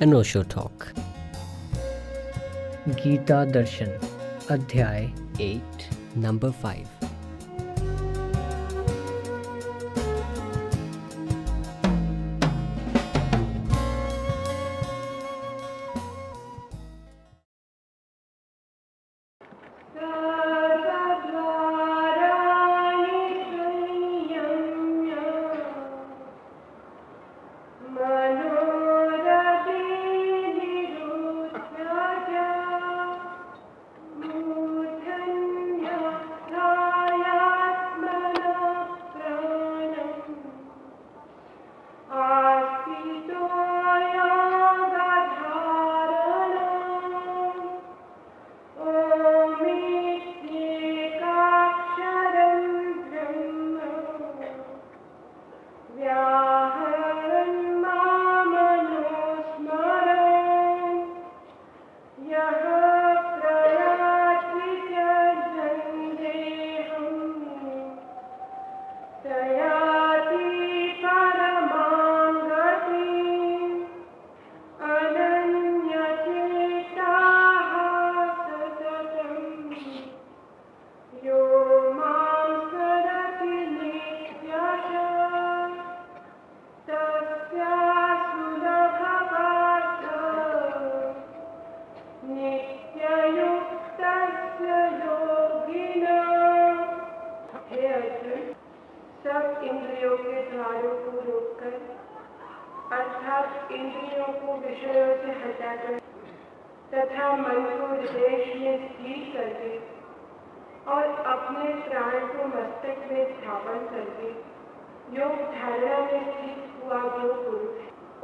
अनोशो talk. Gita दर्शन अध्याय 8 number 5। सब इंद्रियों के द्वारों को रोककर अर्थात इंद्रियों को विषयों से हटाकर तथा मन को हृदय में स्थिर करके और अपने प्राण को मस्तक में स्थापन करके योग धारणा में स्थित हुआ जो पुरुष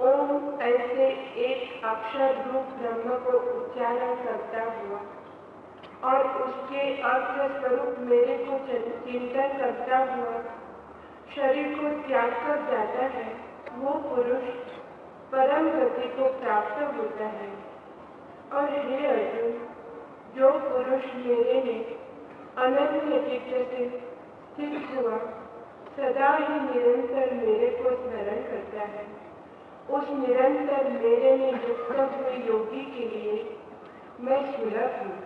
ओम ऐसे एक अक्षर रूप ब्रह्म को उच्चारण करता हुआ और उसके अर्थ स्वरूप मेरे को चिंतन करता हुआ शरीर को त्याग कर जाता है, वो पुरुष परम गति को प्राप्त होता है। और हे अर्जुन, जो पुरुष मेरे में अनन्य चित्त से स्थित हुआ सदा ही निरंतर मेरे को स्मरण करता है, उस निरंतर मेरे में युक्त हुए योगी के लिए मैं सुलभ हूँ।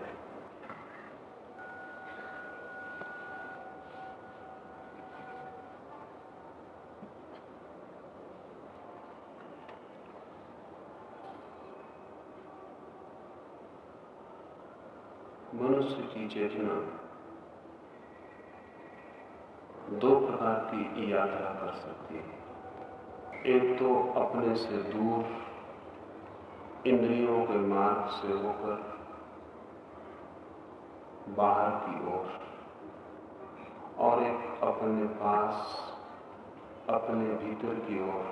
मनुष्य की चेतना दो प्रकार की यात्रा कर सकती है। एक तो अपने से दूर इंद्रियों के मार्ग से होकर बाहर की ओर, और एक अपने पास अपने भीतर की ओर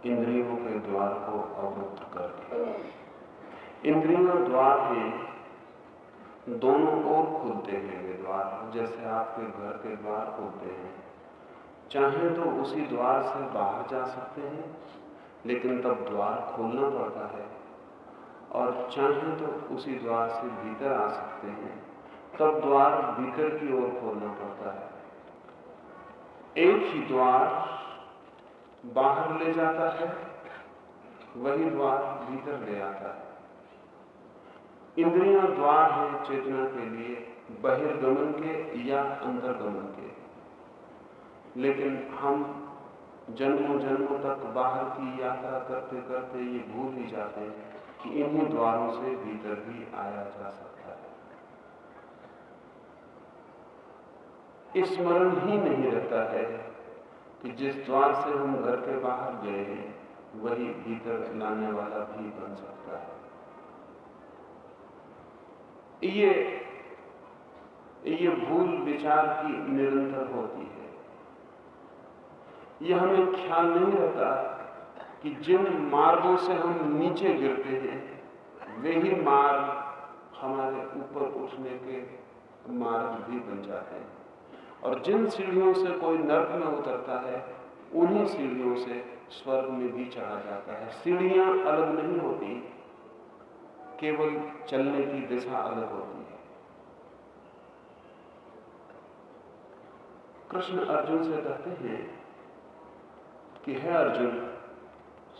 इंद्रियों के द्वार को अवरुद्ध करके। इंद्रियों द्वार हैं, दोनों ओर खुलते हैं वे द्वार, जैसे आपके घर के द्वार खुलते हैं। चाहे तो उसी द्वार से बाहर जा सकते हैं, लेकिन तब द्वार खोलना पड़ता है, और चाहे तो उसी द्वार से भीतर आ सकते हैं, तब द्वार भीतर की ओर खोलना पड़ता है। एक ही द्वार बाहर ले जाता है, वही द्वार भीतर ले आता है। इंद्रियां द्वार है चेतना के लिए बहिर्गमन के या अंतर्गमन के, लेकिन हम जन्मों जन्मों तक बाहर की यात्रा करते करते ये भूल ही जाते हैं कि इन्हीं द्वारों से भीतर भी आया जा सकता है। स्मरण ही नहीं रहता है कि जिस द्वार से हम घर के बाहर गए हैं वही भीतर लाने वाला भी बन सकता है। ये भूल विचार की निरंतर होती है। यह हमें ख्याल नहीं रहता कि जिन मार्गों से हम नीचे गिरते हैं वे ही मार्ग हमारे ऊपर उठने के मार्ग भी बन जाते हैं, और जिन सीढ़ियों से कोई नर्क में उतरता है उन्हीं सीढ़ियों से स्वर्ग में भी चढ़ा जाता है। सीढ़ियां अलग नहीं होती, केवल चलने की दिशा अलग होती है। कृष्ण अर्जुन से कहते हैं कि हे अर्जुन,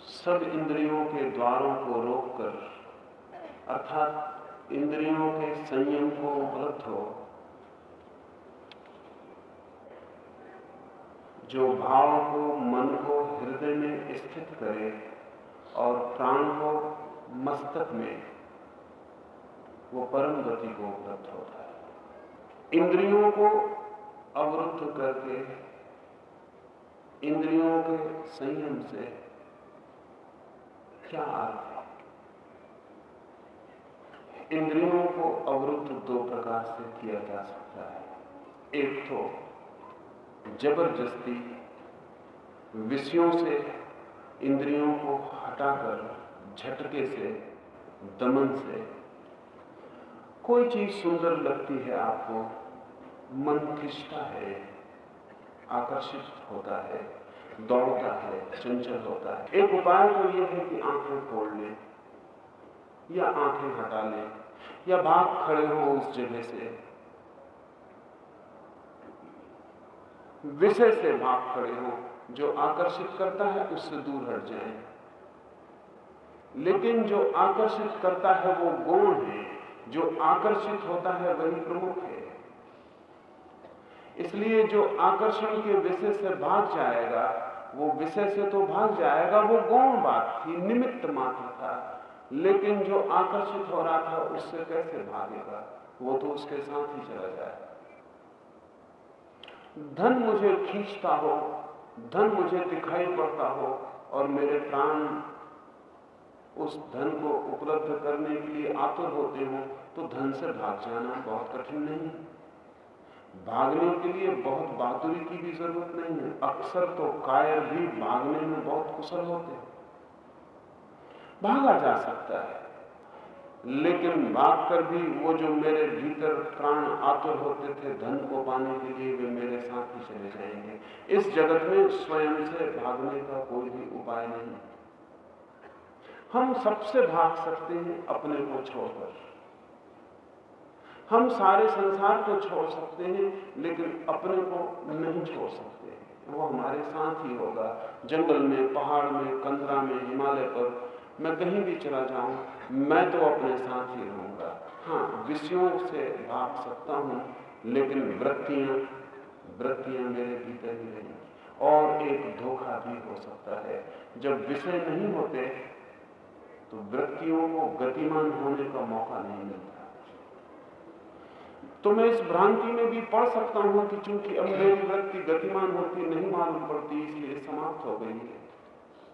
सब इंद्रियों के द्वारों को रोककर, अर्थात इंद्रियों के संयम को उपलब्ध हो, जो भाव को, मन को हृदय में स्थित करे और प्राण को मस्तक में, वो परम गति को उपलब्ध होता है। इंद्रियों को अवरुद्ध करके, इंद्रियों के संयम से क्या अर्थ है? इंद्रियों को अवरुद्ध दो प्रकार से किया जा सकता है। एक तो जबरदस्ती विषयों से इंद्रियों को हटाकर, झटके से, दमन से, कोई चीज सुंदर लगती है आपको, मन खिंचता है, आकर्षित होता है, दौड़ता है, चंचल होता है। एक उपाय तो यह है कि आंखें फोड़ लें या आंखें हटा लें या भाग खड़े हो उस जगह से, विषय से भाग खड़े हो, जो आकर्षित करता है उससे दूर हट जाएं। लेकिन जो आकर्षित करता है वो गौण है, जो आकर्षित होता है वही प्रमुख है। इसलिए जो आकर्षण के विषय से भाग जाएगा, वो विषय से तो भाग जाएगा, वो गौण बात थी, निमित्त मात्र था। लेकिन जो आकर्षित हो रहा था उससे कैसे भागेगा? वो तो उसके साथ ही चला जाए। धन मुझे खींचता हो, धन मुझे दिखाई पड़ता हो और मेरे प्राण उस धन को उपलब्ध करने के लिए आतुर होते हो, तो धन से भाग जाना बहुत कठिन नहीं है। भागने के लिए बहुत बहादुरी की भी जरूरत नहीं है। अक्सर तो कायर भी भागने में बहुत कुशल होते हैं। भागा जा सकता है, लेकिन भागकर भी वो जो मेरे भीतर प्राण आतुर होते थे धन को पाने के लिए, वे मेरे साथ ही चले जाएंगे। इस जगत में स्वयं से भागने का कोई भी उपाय नहीं। हम सबसे भाग सकते हैं अपने को छोड़कर। हम सारे संसार को छोड़ सकते हैं, लेकिन अपने को नहीं छोड़ सकते। वो हमारे साथ ही होगा। जंगल में, पहाड़ में, कंदरा में, हिमालय पर, मैं कहीं भी चला जाऊं, मैं तो अपने साथ ही रहूंगा। हाँ, विषयों से भाग सकता हूं, लेकिन वृत्तियां मेरे भीतर ही रहेंगी। और एक धोखा भी हो सकता है, जब विषय नहीं होते तो वृत्तियों को गतिमान होने का मौका नहीं मिलता। तो मैं इस भ्रांति में भी पढ़ सकता हूं कि चूंकि अब मेरी वृत्ति गतिमान होती नहीं मालूम पड़ती, इसलिए समाप्त हो गई है।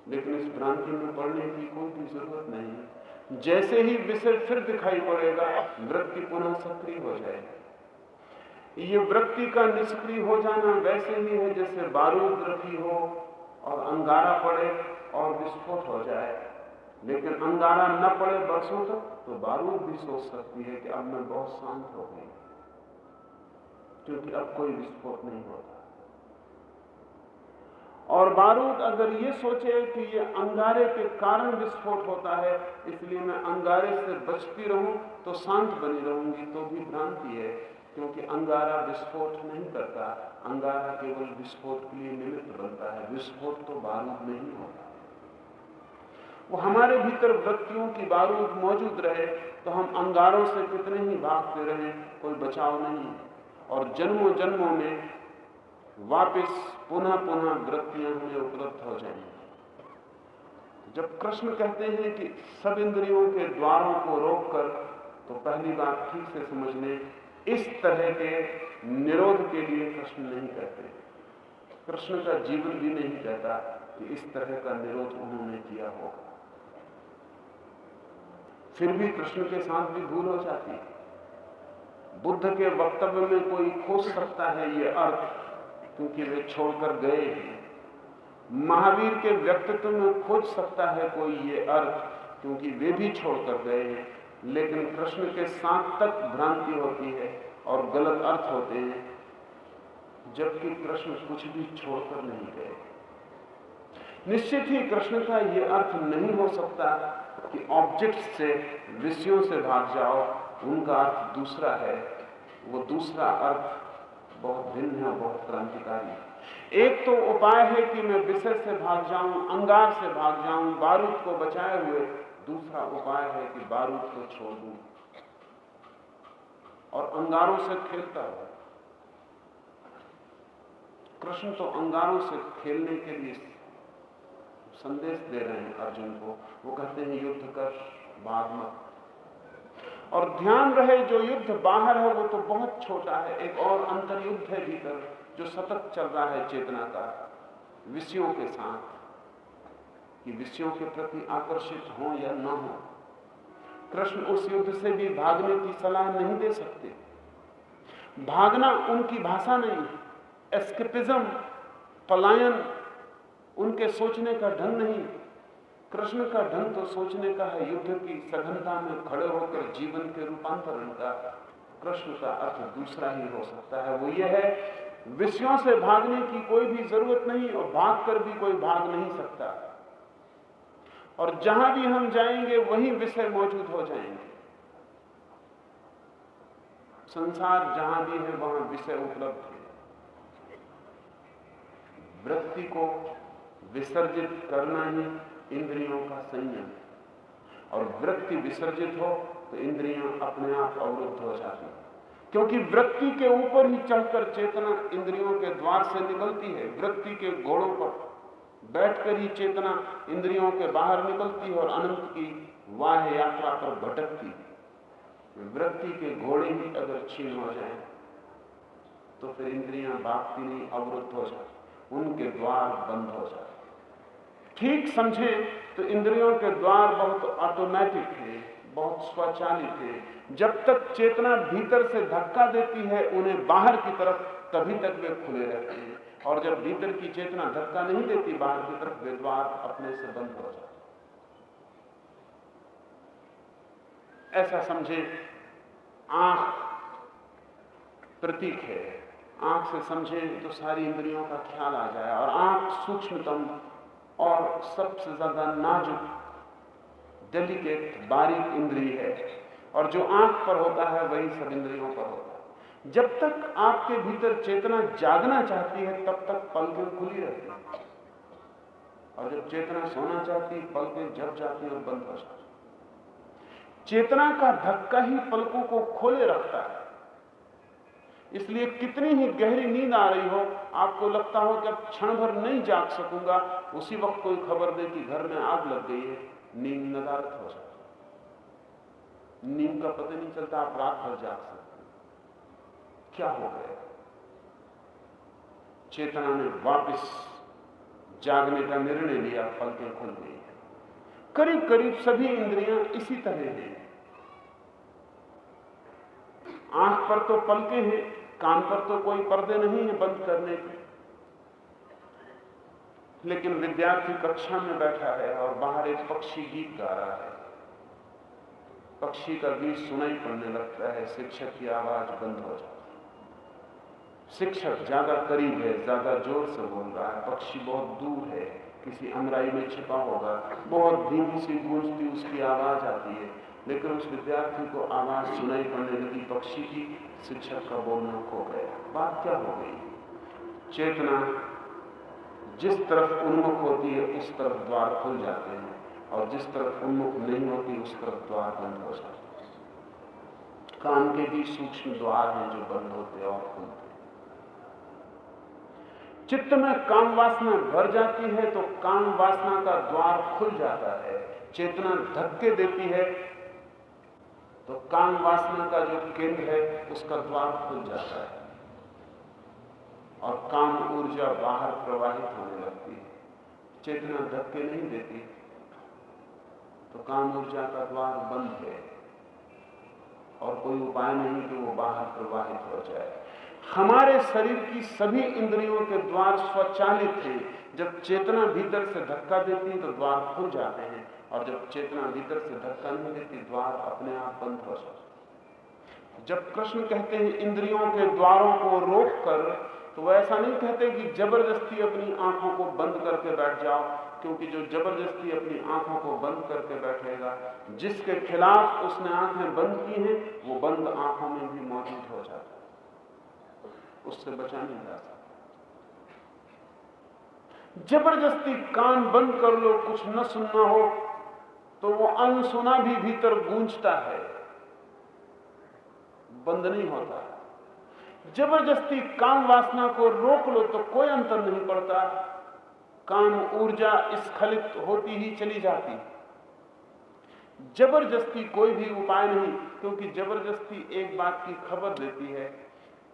लेकिन इस भ्रांति में पढ़ने की कोई भी जरूरत नहीं। जैसे ही विषय फिर दिखाई पड़ेगा, वृत्ति पुनः सक्रिय हो जाएगी। ये वृत्ति का निष्क्रिय हो जाना वैसे ही है जैसे बारूद रखी हो और अंगारा पड़े और विस्फोट हो जाए। लेकिन अंगारा न पड़े बरसों तक तो बारूद भी सोच सकती है कि अब मैं बहुत शांत हो गई, क्योंकि अब कोई विस्फोट नहीं होता। और बारूद अगर ये सोचे कि ये अंगारे के कारण विस्फोट होता है, इसलिए मैं अंगारे से बचती रहूं तो शांत बनी रहूंगी, तो भी भ्रांति है। क्योंकि अंगारा विस्फोट नहीं करता, अंगारा केवल विस्फोट के लिए निमित्त बनता है। विस्फोट तो बारूद में ही होता है। वो हमारे भीतर वृत्तियों की बारूद मौजूद रहे तो हम अंगारों से कितने ही भागते रहे, कोई बचाव नहीं। और जन्मों जन्मों में वापस पुनः पुनः वृत्तियां हमें उपलब्ध हो जाएंगी। जब कृष्ण कहते हैं कि सब इंद्रियों के द्वारों को रोककर, तो पहली बात ठीक से समझ लें, इस तरह के निरोध के लिए कृष्ण नहीं कहते। कृष्ण का जीवन भी नहीं कहता कि इस तरह का निरोध उन्होंने किया होगा। फिर भी कृष्ण के साथ भी भूल हो जाती है। बुद्ध के वक्तव्य में कोई खोज सकता है ये अर्थ, क्योंकि वे छोड़कर गए हैं। महावीर के व्यक्तित्व में खोज सकता है कोई ये अर्थ, क्योंकि वे भी छोड़कर गए हैं। लेकिन कृष्ण के साथ तक भ्रांति होती है और गलत अर्थ होते हैं, जबकि कृष्ण कुछ भी छोड़कर नहीं गए। निश्चित ही कृष्ण का यह अर्थ नहीं हो सकता कि ऑब्जेक्ट से, विषयों से भाग जाओ। उनका अर्थ दूसरा है। वो दूसरा अर्थ बहुत भिन्न है, बहुत क्रांतिकारी है। एक तो उपाय है कि मैं विषय से भाग जाऊं, अंगार से भाग जाऊं, बारूद को बचाए हुए। दूसरा उपाय है कि बारूद को छोड़ दूं और अंगारों से खेलता है। कृष्ण तो अंगारों से खेलने के लिए संदेश दे रहे हैं अर्जुन को। वो कहते हैं युद्ध कर, भाग मत। और ध्यान रहे जो युद्ध बाहर है वो तो बहुत छोटा है, एक और अंतर्युद्ध है भीतर जो सतत चल रहा है चेतना का, विषयों के साथ, कि विषयों के प्रति आकर्षित हो या न हो। कृष्ण उस युद्ध से भी भागने की सलाह नहीं दे सकते। भागना उनकी भाषा नहीं है। एस्केपिज्म, पलायन उनके सोचने का ढंग नहीं। कृष्ण का ढंग तो सोचने का है, युद्ध की सघनता में खड़े होकर जीवन के रूपांतरण का। कृष्ण का अर्थ दूसरा ही हो सकता है। वो ये है, विषयों से भागने की कोई भी जरूरत नहीं और भाग कर भी कोई भाग नहीं सकता। और जहां भी हम जाएंगे वहीं विषय मौजूद हो जाएंगे। संसार जहां भी है वहां विषय उपलब्ध है। वृत्ति को विसर्जित करना ही इंद्रियों का संयम, और वृत्ति विसर्जित हो तो इंद्रियां अपने आप अवरुद्ध हो जाती हैं। क्योंकि वृत्ति के ऊपर ही चढ़कर चेतना इंद्रियों के द्वार से निकलती है। वृत्ति के घोड़ों पर बैठकर ही चेतना इंद्रियों के बाहर निकलती है और अनंत की वाह यात्रा पर भटकती है। वृत्ति के घोड़े ही अगर छीन हो जाए तो फिर इंद्रियां भागती नहीं, अवरुद्ध हो जाती, उनके द्वार बंद हो जाते। ठीक समझें तो इंद्रियों के द्वार बहुत ऑटोमेटिक है, बहुत स्वचालित है। जब तक चेतना भीतर से धक्का देती है उन्हें बाहर की तरफ, तभी तक वे खुले रहते हैं। और जब भीतर की चेतना धक्का नहीं देती बाहर की तरफ, वे द्वार अपने से बंद हो जाते। ऐसा समझे, आंख प्रतीक है। आंख से समझें तो सारी इंद्रियों का ख्याल आ जाए। और आंख सूक्ष्मतम और सबसे ज्यादा नाजुक, डेलिकेट, बारीक इंद्रिय है। और जो आंख पर होता है वही सब इंद्रियों पर होता है। जब तक आपके भीतर चेतना जागना चाहती है तब तक पलकें खुली रहती हैं, और जब चेतना सोना चाहती है पलकें झप जाती और बंद हो जाती। चेतना का धक्का ही पलकों को खोले रखता है। इसलिए कितनी ही गहरी नींद आ रही हो, आपको लगता हो कि अब क्षण भर नहीं जाग सकूंगा, उसी वक्त कोई खबर दे कि घर में आग लग गई है, नींद नदारत हो जाती। नींद का पता नहीं चलता, आप रात भर जाग सकते। क्या हो गया? चेतना ने वापस जागने का निर्णय लिया, पलकें खुल गई। करीब करीब सभी इंद्रियां इसी तरह हैं। आंख पर तो पलकें हैं, कान पर तो कोई पर्दे नहीं है बंद करने के। लेकिन विद्यार्थी कक्षा में बैठा है और बाहर एक पक्षी गीत गा रहा है। पक्षी का गीत सुनाई पड़ने लगता है, शिक्षक की आवाज बंद हो जाती है। शिक्षक ज्यादा करीब है, ज्यादा जोर से बोल रहा है, पक्षी बहुत दूर है, किसी अमराई में छिपा होगा, बहुत धीमी सी गूंजती उसकी आवाज आती है। लेकिन उस विद्यार्थी को आवाज सुनाई पड़ने लगी पक्षी की, शिक्षक का बोलना खो गया। बात क्या हो गई? चेतना जिस तरफ उन्मुख होती है उस तरफ द्वार खुल जाते हैं, और जिस तरफ उन्मुख नहीं होती उस तरफ द्वार बंद हो जाते हैं। कान के भी सूक्ष्म द्वार हैं जो बंद होते और खुलते। चित्त में काम वासना भर जाती है तो काम वासना का द्वार खुल जाता है। चेतना धक्के देती है तो काम वासना का जो केंद्र है उसका द्वार खुल जाता है और काम ऊर्जा बाहर प्रवाहित होने लगती है। चेतना धक्के नहीं देती तो काम ऊर्जा का द्वार बंद है और कोई उपाय नहीं कि वो बाहर प्रवाहित हो जाए। हमारे शरीर की सभी इंद्रियों के द्वार स्वचालित हैं। जब चेतना भीतर से धक्का देती है तो द्वार खुल जाते हैं, और जब चेतना भीतर से धक्का नहीं देती द्वार अपने आप बंद हो जाते हैं। जब कृष्ण कहते हैं इंद्रियों के द्वारों को रोक कर, तो वह ऐसा नहीं कहते कि जबरदस्ती अपनी आंखों को बंद करके बैठ जाओ, क्योंकि जो जबरदस्ती अपनी आंखों को बंद करके बैठेगा, जिसके खिलाफ उसने आंखें बंद की हैं, वो बंद आंखों में भी मौजूद हो जाता है, उससे बचा नहीं जा सकता। जबरदस्ती कान बंद कर लो, कुछ न सुनना हो तो वो अनसुना भी भीतर गूंजता है, बंद नहीं होता। जबरदस्ती काम वासना को रोक लो तो कोई अंतर नहीं पड़ता, काम ऊर्जा स्खलित होती ही चली जाती। जबरदस्ती कोई भी उपाय नहीं, क्योंकि जबरदस्ती एक बात की खबर देती है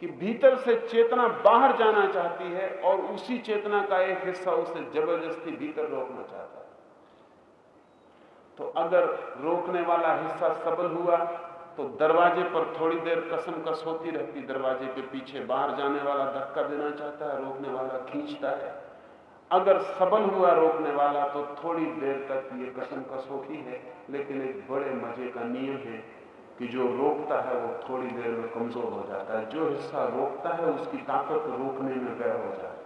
कि भीतर से चेतना बाहर जाना चाहती है और उसी चेतना का एक हिस्सा उसे जबरदस्ती भीतर रोकना चाहता है। तो अगर रोकने वाला हिस्सा सबल हुआ तो दरवाजे पर थोड़ी देर कसमकस होती रहती, दरवाजे के पीछे बाहर जाने वाला धक्का देना चाहता है, रोकने वाला खींचता है। अगर सबल हुआ रोकने वाला तो थोड़ी देर तक ये कसमकस होती है, लेकिन एक बड़े मजे का नियम है कि जो रोकता है वो थोड़ी देर में कमजोर हो जाता है, जो हिस्सा रोकता है उसकी ताकत रोकने में व्यय हो जाती है।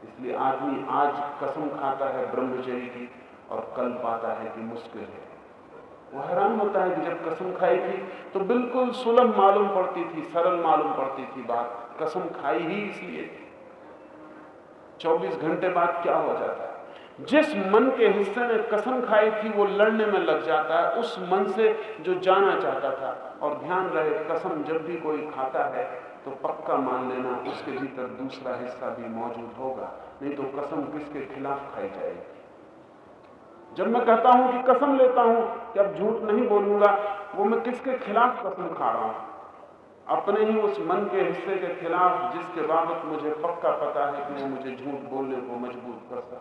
इसलिए आदमी आज कसम खाता है ब्रह्मचर्य की और कल पाता है कि मुश्किल है। वो हैरान होता है कि जब कसम खाई थी तो बिल्कुल सुलभ मालूम पड़ती थी, सरल मालूम पड़ती थी बात, कसम खाई ही इसलिए 24 घंटे बाद क्या हो जाता है। जिस मन के हिस्से ने कसम खाई थी वो लड़ने में लग जाता है उस मन से जो जाना चाहता था। और ध्यान रहे, कसम जब भी कोई खाता है तो पक्का मान लेना उसके भीतर दूसरा हिस्सा भी मौजूद होगा, नहीं तो कसम किसके खिलाफ खाई जाएगी। जब मैं कहता हूं कि कसम लेता हूं कि अब झूठ नहीं बोलूंगा, वो मैं किसके खिलाफ कसम खा रहा हूं? अपने ही उस मन के हिस्से के खिलाफ जिसके बाबत मुझे पक्का पता है कि वो मुझे झूठ बोलने को मजबूर कर सकता।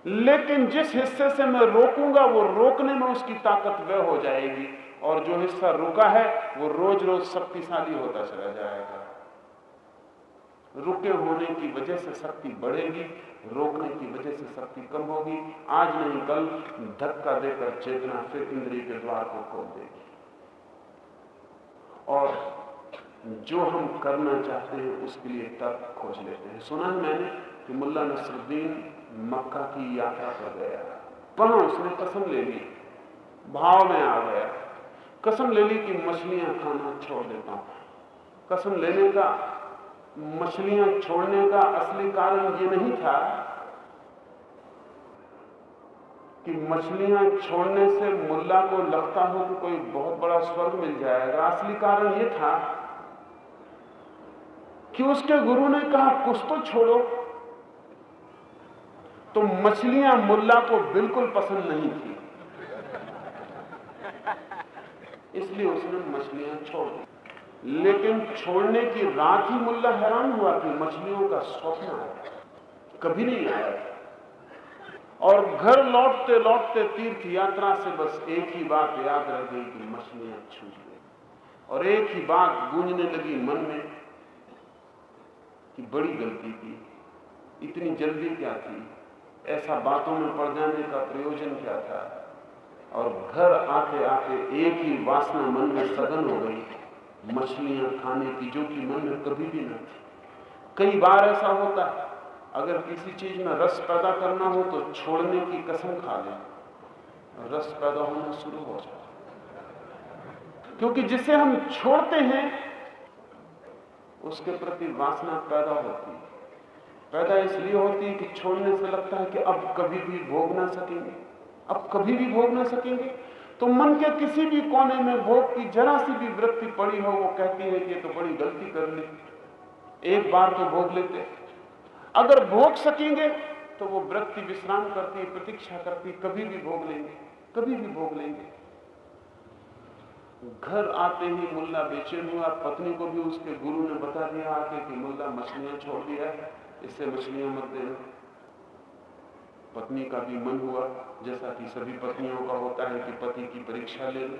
लेकिन जिस हिस्से से मैं रोकूंगा वो रोकने में उसकी ताकत व्यय हो जाएगी, और जो हिस्सा रुका है वो रोज रोज शक्तिशाली होता चला जाएगा। रुके होने की वजह से शक्ति बढ़ेगी, रोकने की वजह से शक्ति कम होगी। आज नहीं कल धक्का देकर चेतना फिर इंद्रिय के द्वार को खोल देगी, और जो हम करना चाहते हैं उसके लिए तर्क खोज लेते हैं। सुना है मैंने कि मुल्ला नसरुद्दीन मक्का की यात्रा पर गया, वहां उसने कसम ले ली, भाव में आ गया, कसम ले ली कि मछलियां खाना छोड़ देता हूं। कसम लेने का, मछलियां छोड़ने का असली कारण ये नहीं था कि मछलियां छोड़ने से मुल्ला को लगता हो कि कोई बहुत बड़ा स्वर्ग मिल जाएगा। असली कारण ये था कि उसके गुरु ने कहा कुछ तो छोड़ो। तो मछलियां मुल्ला को बिल्कुल पसंद नहीं थी, इसलिए उसने मछलियां छोड़ दी। लेकिन छोड़ने की रात ही मुल्ला हैरान हुआ कि मछलियों का स्वप्न आया, कभी नहीं आया। और घर लौटते लौटते तीर्थ यात्रा से बस एक ही बात याद रह गई कि मछलियां छूट गई, और एक ही बात गूंजने लगी मन में कि बड़ी गलती की, इतनी जल्दी क्या थी, ऐसा बातों में पड़ जाने का प्रयोजन क्या था। और घर आते आते एक ही वासना मन में सघन हो गई, मछलियां खाने की, जो कि मन में कभी भी न थी। कई बार ऐसा होता है, अगर किसी चीज में रस पैदा करना हो तो छोड़ने की कसम खा लें, रस पैदा होना शुरू हो जाए। क्योंकि जिसे हम छोड़ते हैं उसके प्रति वासना पैदा होती है। पैदा इसलिए होती है कि छोड़ने से लगता है कि अब कभी भी भोग ना सकेंगे, अब कभी भी भोग ना सकेंगे। तो मन के किसी भी कोने में भोग की जरा सी भी वृत्ति पड़ी हो, वो कहती है कि ये तो बड़ी गलती कर ली, एक बार तो भोग लेते। अगर भोग सकेंगे तो वो वृत्ति विश्राम करती, प्रतीक्षा करती, कभी भी भोग लेंगे, कभी भी भोग लेंगे। घर आते ही मुल्ला बेचैन हुआ, पत्नी को भी उसके गुरु ने बता दिया आके कि मुल्ला मछलियां छोड़ दिया है, इससे मछलियां मत देना। पत्नी का भी मन हुआ, जैसा कि सभी पत्नियों का होता है कि पति की परीक्षा ले ले।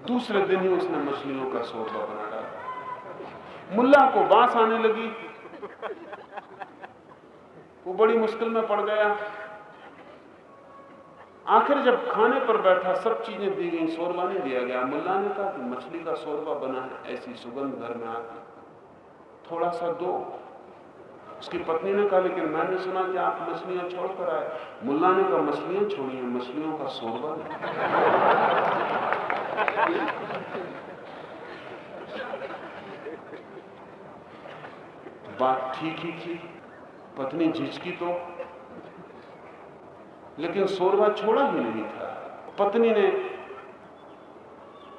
दूसरे दिन ही उसने मछलियों का शोरबा बना डाला। मुल्ला को बांस आने लगी, वो बड़ी मुश्किल में पड़ गया। आखिर जब खाने पर बैठा, सब चीजें दी गई, शोरबा नहीं दिया गया। मुल्ला ने कहा कि मछली का शोरबा बना है, ऐसी सुगंध घर में आती, थोड़ा सा दो। उसकी पत्नी ने कहा लेकिन मैंने सुना कि आप मछलियां छोड़ कर आए। मुल्ला ने कहा मछलियां छोड़ी हैं, मछलियों का शोरबा नहीं। बात ठीक ही थी, पत्नी झिझकी तो, लेकिन शोरबा छोड़ा ही नहीं था। पत्नी ने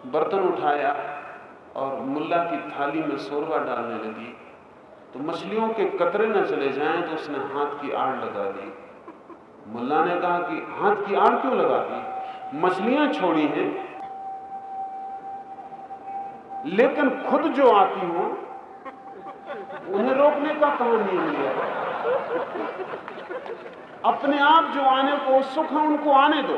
बर्तन उठाया और मुल्ला की थाली में शोरबा डालने लगी, तो मछलियों के कतरे न चले जाएं तो उसने हाथ की आड़ लगा दी। मुल्ला ने कहा कि हाथ की आड़ क्यों लगाती, मछलियां छोड़ी हैं, लेकिन खुद जो आती हो उन्हें रोकने का कहां नियम लिया? अपने आप जो आने को उत्सुक है उनको आने दो।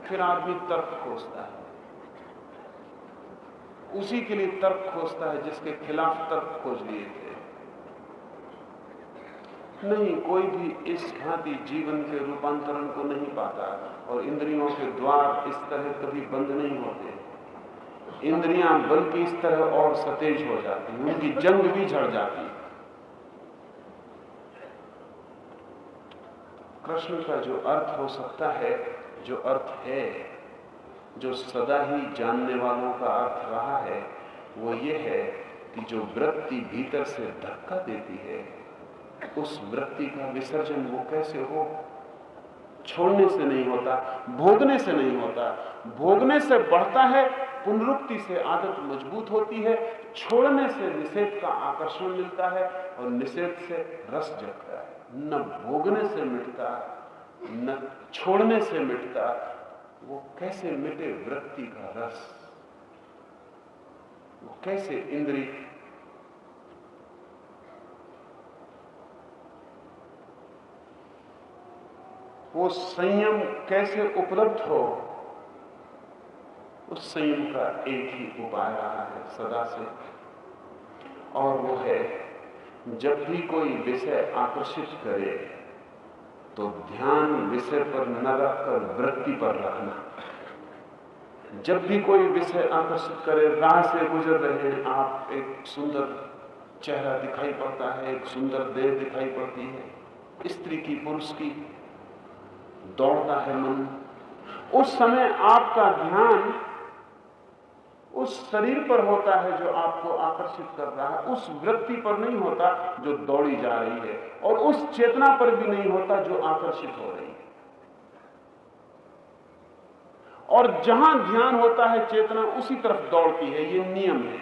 फिर आदमी तर्क खोजता है, उसी के लिए तर्क खोजता है जिसके खिलाफ तर्क खोज लिए थे। नहीं, कोई भी इस भांति जीवन के रूपांतरण को नहीं पाता, और इंद्रियों के द्वार इस तरह कभी बंद नहीं होते। इंद्रियां बल्कि इस तरह और सतेज हो जाती, उनकी जंग भी झड़ जाती। कृष्ण का जो अर्थ हो सकता है, जो अर्थ है, जो सदा ही जानने वालों का अर्थ रहा है, वो ये है कि जो वृत्ति भीतर से धक्का देती है, उस वृत्ति का विसर्जन वो कैसे हो? छोड़ने से नहीं होता, भोगने से नहीं होता। भोगने से बढ़ता है, पुनरुक्ति से आदत मजबूत होती है, छोड़ने से निषेध का आकर्षण मिलता है, और निषेध से रस जगता है। न भोगने से मिटता, न छोड़ने से मिटता। वो कैसे मिटे वृत्ति का रस? वो कैसे इंद्रिय वो संयम कैसे उपलब्ध हो? उस संयम का एक ही उपाय रहा है सदा से, और वो है जब भी कोई विषय आकर्षित करे तो ध्यान विषय पर न रखकर वृत्ति पर रखना। जब भी कोई विषय आकर्षित करे, राह से गुजर रहे हैं आप, एक सुंदर चेहरा दिखाई पड़ता है, एक सुंदर देह दिखाई पड़ती है, स्त्री की, पुरुष की, दौड़ता है मन। उस समय आपका ध्यान उस शरीर पर होता है जो आपको आकर्षित कर रहा है, उस वृत्ति पर नहीं होता जो दौड़ी जा रही है, और उस चेतना पर भी नहीं होता जो आकर्षित हो रही है। और जहां ध्यान होता है चेतना उसी तरफ दौड़ती है, ये नियम है।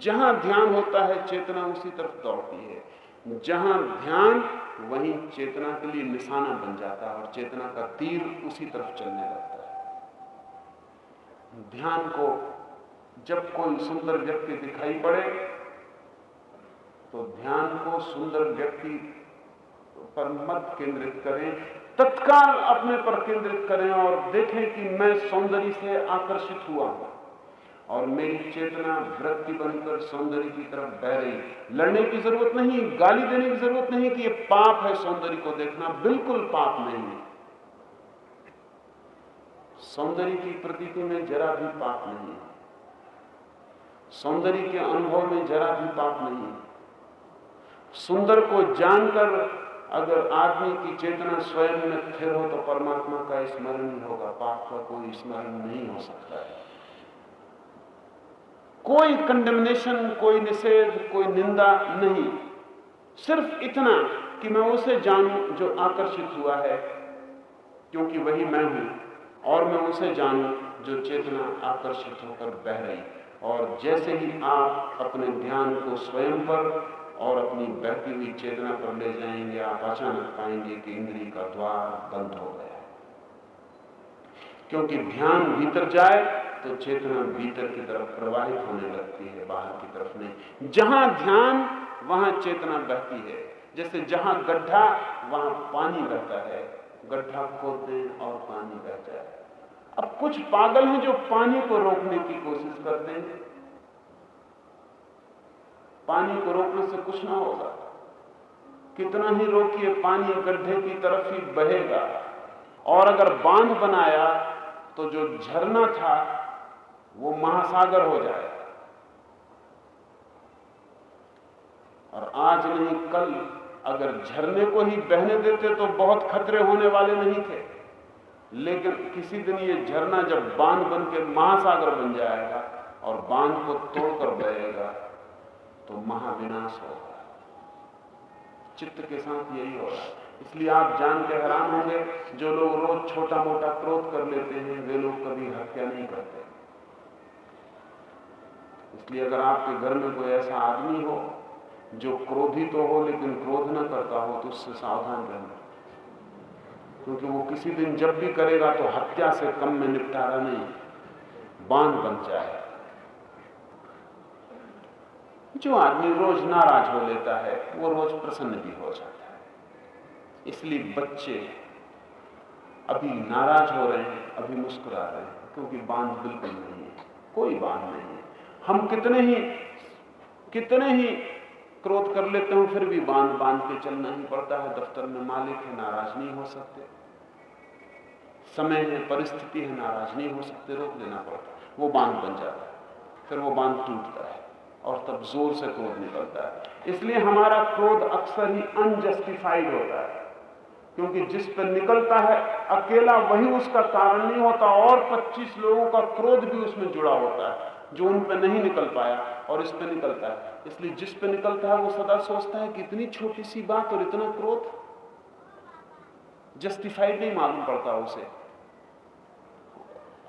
जहां ध्यान होता है चेतना उसी तरफ दौड़ती है। जहां ध्यान, वहीं चेतना के लिए निशाना बन जाता है, और चेतना का तीर उसी तरफ चलने लगता है। ध्यान को जब कोई सुंदर व्यक्ति दिखाई पड़े तो ध्यान को सुंदर व्यक्ति पर मत केंद्रित करें, तत्काल अपने पर केंद्रित करें और देखें कि मैं सौंदर्य से आकर्षित हुआ हूं और मेरी चेतना वृत्ति बनकर सौंदर्य की तरफ बह रही। लड़ने की जरूरत नहीं, गाली देने की जरूरत नहीं कि ये पाप है सौंदर्य को देखना, बिल्कुल पाप नहीं है। सौंदर्य की प्रतीति में जरा भी पाप नहीं है, सौंदर्य के अनुभव में जरा भी पाप नहीं है। सुंदर को जानकर अगर आदमी की चेतना स्वयं में स्थिर हो तो परमात्मा का स्मरण ही होगा, पाप का कोई स्मरण नहीं हो सकता है। कोई कंडेमनेशन, कोई निषेध, कोई निंदा नहीं, सिर्फ इतना कि मैं उसे जानूं जो आकर्षित हुआ है, क्योंकि वही मैं हूं, और मैं उसे जानूं जो चेतना आकर्षित होकर बह रही। और जैसे ही आप अपने ध्यान को स्वयं पर और अपनी बहती हुई चेतना पर ले जाएंगे, आप अचानक पाएंगे कि इंद्रिय का द्वार बंद हो गया है। क्योंकि ध्यान भीतर जाए तो चेतना भीतर की तरफ प्रवाहित होने लगती है, बाहर की तरफ नहीं। जहां ध्यान वहां चेतना बहती है। जैसे जहां गड्ढा वहां पानी बहता है, गड्ढा खोद दें और पानी बह जाए। अब कुछ पागल हैं जो पानी को रोकने की कोशिश करते हैं। पानी को रोकने से कुछ ना होगा, कितना ही रोकिए पानी गड्ढे की तरफ ही बहेगा। और अगर बांध बनाया तो जो झरना था वो महासागर हो जाएगा। और आज नहीं कल अगर झरने को ही बहने देते तो बहुत खतरे होने वाले नहीं थे, लेकिन किसी दिन ये झरना जब बांध बन के महासागर बन जाएगा और बांध को तोड़कर बहेगा तो महाविनाश होगा। चित्त के साथ यही हो रहा है। इसलिए आप जान के हैरान होंगे, जो लोग रोज छोटा मोटा क्रोध कर लेते हैं वे लोग कभी हत्या नहीं करते। इसलिए अगर आपके घर में कोई ऐसा आदमी हो जो क्रोधी तो हो लेकिन क्रोध न करता हो, तो उससे सावधान रहना, क्योंकि वो किसी दिन जब भी करेगा तो हत्या से कम में निपटारा नहीं, बांध बन जाए। जो आदमी रोज नाराज हो लेता है वो रोज प्रसन्न भी हो जाता है। इसलिए बच्चे अभी नाराज हो रहे हैं, अभी मुस्कुरा रहे हैं, क्योंकि बांध बिल्कुल नहीं है, कोई बांध नहीं है। हम कितने ही क्रोध कर लेते हो, फिर भी बांध के चलना ही पड़ता है। दफ्तर में मालिक है, नाराज नहीं हो सकते, समय है, परिस्थिति है, नाराज नहीं हो सकते, रोक देना पड़ता है। वो बांध बन जाता है, फिर वो बांध टूटता है और तब जोर से क्रोध निकलता है। इसलिए हमारा क्रोध अक्सर ही अनजस्टिफाइड होता है, क्योंकि जिस पर निकलता है अकेला वही उसका कारण नहीं होता, और 25 लोगों का क्रोध भी उसमें जुड़ा होता है जो उन पर नहीं निकल पाया और इस पर निकलता है। इसलिए जिस पर निकलता है वो सदा सोचता है कि इतनी छोटी सी बात और इतना क्रोध, जस्टिफाइड नहीं मालूम पड़ता उसे।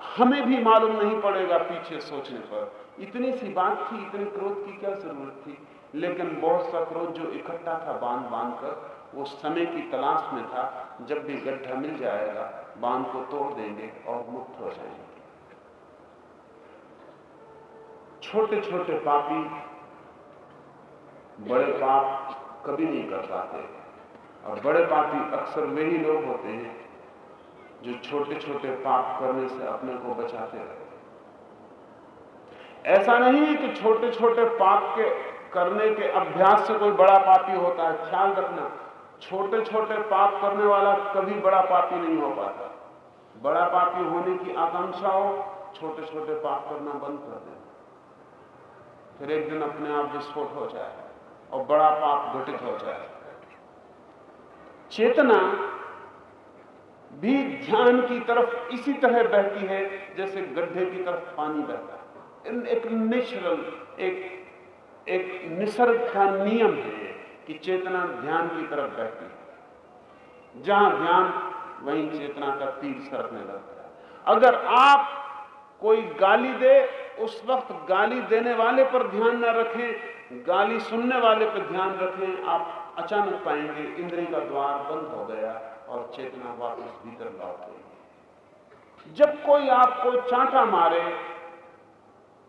हमें भी मालूम नहीं पड़ेगा पीछे सोचने पर, इतनी सी बात थी, इतने क्रोध की क्या जरूरत थी। लेकिन बहुत सा क्रोध जो इकट्ठा था बांध कर, वो समय की तलाश में था। जब भी गड्ढा मिल जाएगा बांध को तोड़ देंगे और मुक्त हो जाएंगे। छोटे छोटे पापी बड़े पाप कभी नहीं कर पाते, और बड़े पापी अक्सर वही लोग होते हैं जो छोटे छोटे पाप करने से अपने को बचाते रहते। ऐसा नहीं है कि छोटे छोटे पाप के करने के अभ्यास से कोई बड़ा पापी होता है। ख्याल रखना, छोटे छोटे पाप करने वाला कभी बड़ा पापी नहीं हो पाता। बड़ा पापी होने की आकांक्षा हो, छोटे छोटे पाप करना बंद कर देना, फिर एक दिन अपने आप विस्फोट हो जाए और बड़ा पाप घटित हो जाए। चेतना भी ध्यान की तरफ इसी तरह बहती है जैसे गड्ढे की तरफ पानी बहता है। एक नेचुरल, एक निसर्ग का नियम है कि चेतना ध्यान की तरफ बहती है। जहां ध्यान वहीं चेतना का तीर सरकने लगता है। अगर आप कोई गाली दे, उस वक्त गाली देने वाले पर ध्यान न रखें, गाली सुनने वाले पर ध्यान रखें, आप अचानक पाएंगे इंद्रिय का द्वार बंद हो गया और चेतना वापस भीतर लौट गई। जब कोई आपको चांटा मारे,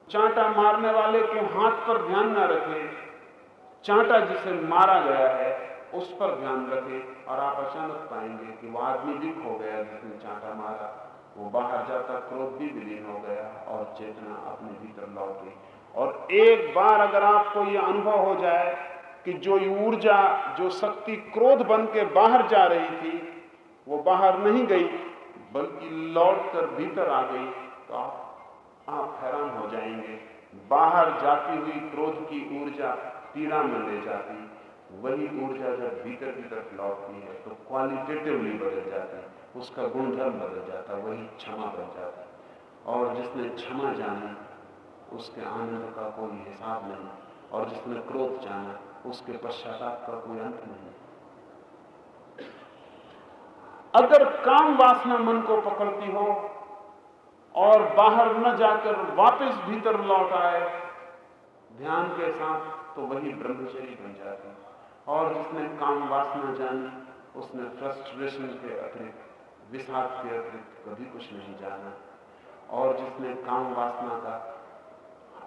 चांटा मारने वाले के हाथ पर ध्यान न रखें, चांटा जिसे मारा गया है उस पर ध्यान रखें, और आप अचानक पाएंगे कि वो आदमी भी खो गया जिसने चांटा मारा। वो बाहर जाता, क्रोध भी विलीन हो गया और चेतना अपने भीतर लौट गई। और एक बार अगर आपको यह अनुभव हो जाए कि जो ऊर्जा, जो शक्ति क्रोध बन के बाहर जा रही थी, वो बाहर नहीं गई बल्कि लौटकर भीतर आ गई, तो आप हैरान हो जाएंगे। बाहर जाती हुई क्रोध की ऊर्जा पीड़ा में ले जाती, वही ऊर्जा जब भीतर की तरफ लौटती है तो क्वालिटेटिवली बदल जाती है, उसका गुणधर्म बदल जाता, वही क्षमा बन जाता। और जिसने क्षमा जानी उसके आनंद का कोई हिसाब नहीं, और जिसने क्रोध जाना उसके पश्चाताप का कोई अंत नहीं। अगर काम वासना मन को पकड़ती हो और बाहर न जाकर वापस भीतर लौट आए ध्यान के साथ, तो वही ब्रह्मचर्य बन जाती। और जिसने काम वासना जानी उसने फ्रस्ट्रेशन के अतिरिक्त, विषाद के अतिरिक्त कभी कुछ नहीं जाना। और जिसने काम वासना का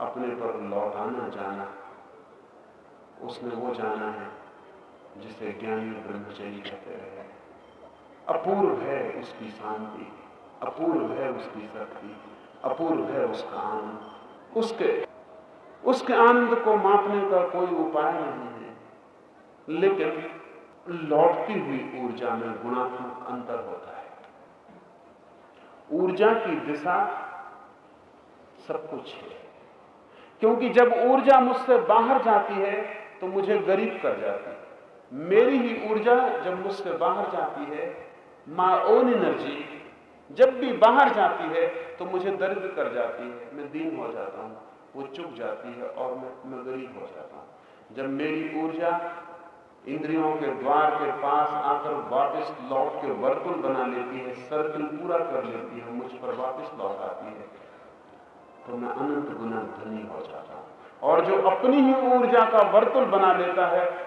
अपने पर लौटाना जाना, उसने वो जाना है जिसे ज्ञानी ब्रह्मचर्य कहते रहे। अपूर्व है उसकी शांति, अपूर्व है उसकी शक्ति, अपूर्व है उसका आनंद। उसके आनंद को मापने का कोई उपाय नहीं है, लेकिन लौटती हुई ऊर्जा में गुणात्मक अंतर होता है। ऊर्जा की दिशा सब कुछ है, क्योंकि जब ऊर्जा मुझसे बाहर जाती है तो मुझे गरीब कर जाती है। मेरी ही ऊर्जा जब मुझसे बाहर जाती है, माय ओन एनर्जी, जब भी बाहर जाती है तो मुझे दर्द कर जाती है, मैं दीन हो जाता हूं, वो चुक जाती है और मैं गरीब हो जाता हूं। जब मेरी ऊर्जा इंद्रियों के द्वार के पास आकर वापस लौट के वर्तुल बना लेती है, सर्कल पूरा कर लेती है, मुझ पर वापस लौट आती है, तो मैं अनंत गुना धनी हो जाता हूं। और जो अपनी ही ऊर्जा का वर्तुल बना लेता है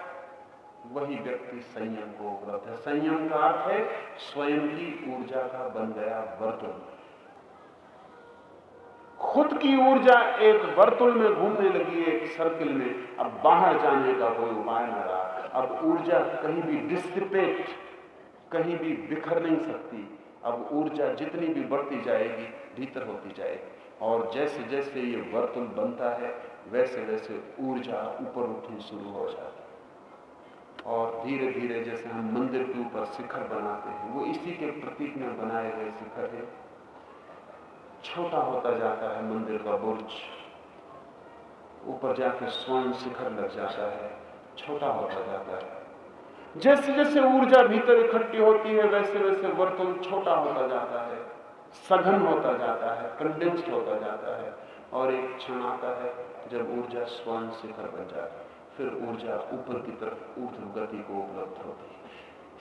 वही व्यक्ति संयम को उपलब्ध है। संयम का अर्थ है स्वयं की ऊर्जा का बन गया वर्तुल। खुद की ऊर्जा एक वर्तुल में घूमने लगी, एक सर्किल में, अब बाहर जाने का कोई उपाय न रहा। अब ऊर्जा कहीं भी डिसिपेट, कहीं भी बिखर नहीं सकती। अब ऊर्जा जितनी भी बढ़ती जाएगी भीतर होती जाएगी, और जैसे जैसे ये वर्तुल बनता है वैसे वैसे ऊर्जा ऊपर उठनी शुरू हो जाती है। और धीरे धीरे जैसे हम मंदिर के ऊपर शिखर बनाते हैं, वो इसी के प्रतीक में बनाए गए शिखर है। छोटा होता जाता है मंदिर का बुर्ज, ऊपर जाके स्वर्ण शिखर लग जाता है, छोटा होता जाता है। जैसे जैसे ऊर्जा भीतर इकट्ठी होती है वैसे वैसे वर्तुल छोटा होता जाता है, सघन होता जाता है, कंडेंस्ड होता जाता है, और एक क्षण आता है जब ऊर्जा स्वर्ण शिखर बन जाती है। फिर ऊर्जा ऊपर की तरफ ऊर्ध्व गति को उपलब्ध होती है।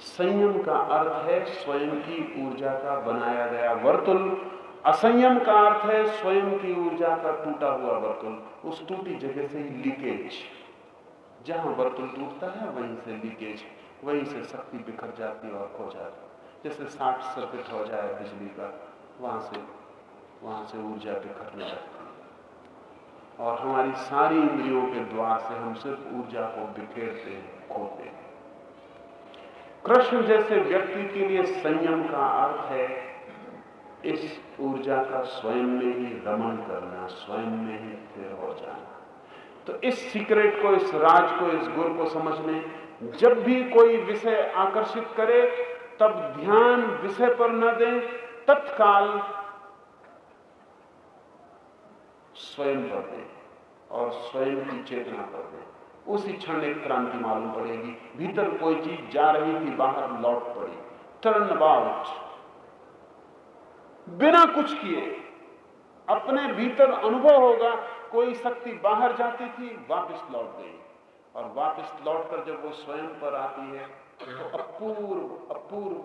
संयम का अर्थ है स्वयं की ऊर्जा का बनाया गया वर्तुल। असंयम का अर्थ है स्वयं की ऊर्जा का टूटा हुआ वर्तुल। उस टूटी जगह से ही लीकेज, जहां वर्तुल टूटता है वहीं से लीकेज, वहीं से शक्ति बिखर जाती और खो जाती। जैसे शॉर्ट सर्किट हो जाए बिजली का, वहां से ऊर्जा बिखरने लगती है। और हमारी सारी इंद्रियों के द्वार से हम सिर्फ ऊर्जा को बिखेरते हैं, खोते हैं। कृष्ण जैसे व्यक्ति के लिए संयम का अर्थ है इस ऊर्जा का स्वयं में ही रमण करना, स्वयं में ही स्थिर हो जाना। तो इस सीक्रेट को, इस राज को, इस गुर को समझने, जब भी कोई विषय आकर्षित करे तब ध्यान विषय पर न दें, तत्काल स्वयं पर दें और स्वयं की चेतना पर दें। उसी क्षण एक क्रांति मालूम पड़ेगी। भीतर कोई चीज जा रही थी, बाहर लौट पड़ी, टर्न अबाउट, बिना कुछ किए। अपने भीतर अनुभव होगा कोई शक्ति बाहर जाती थी, वापस लौट गई, और वापस लौटकर जब वो स्वयं पर आती है तो अपूर्व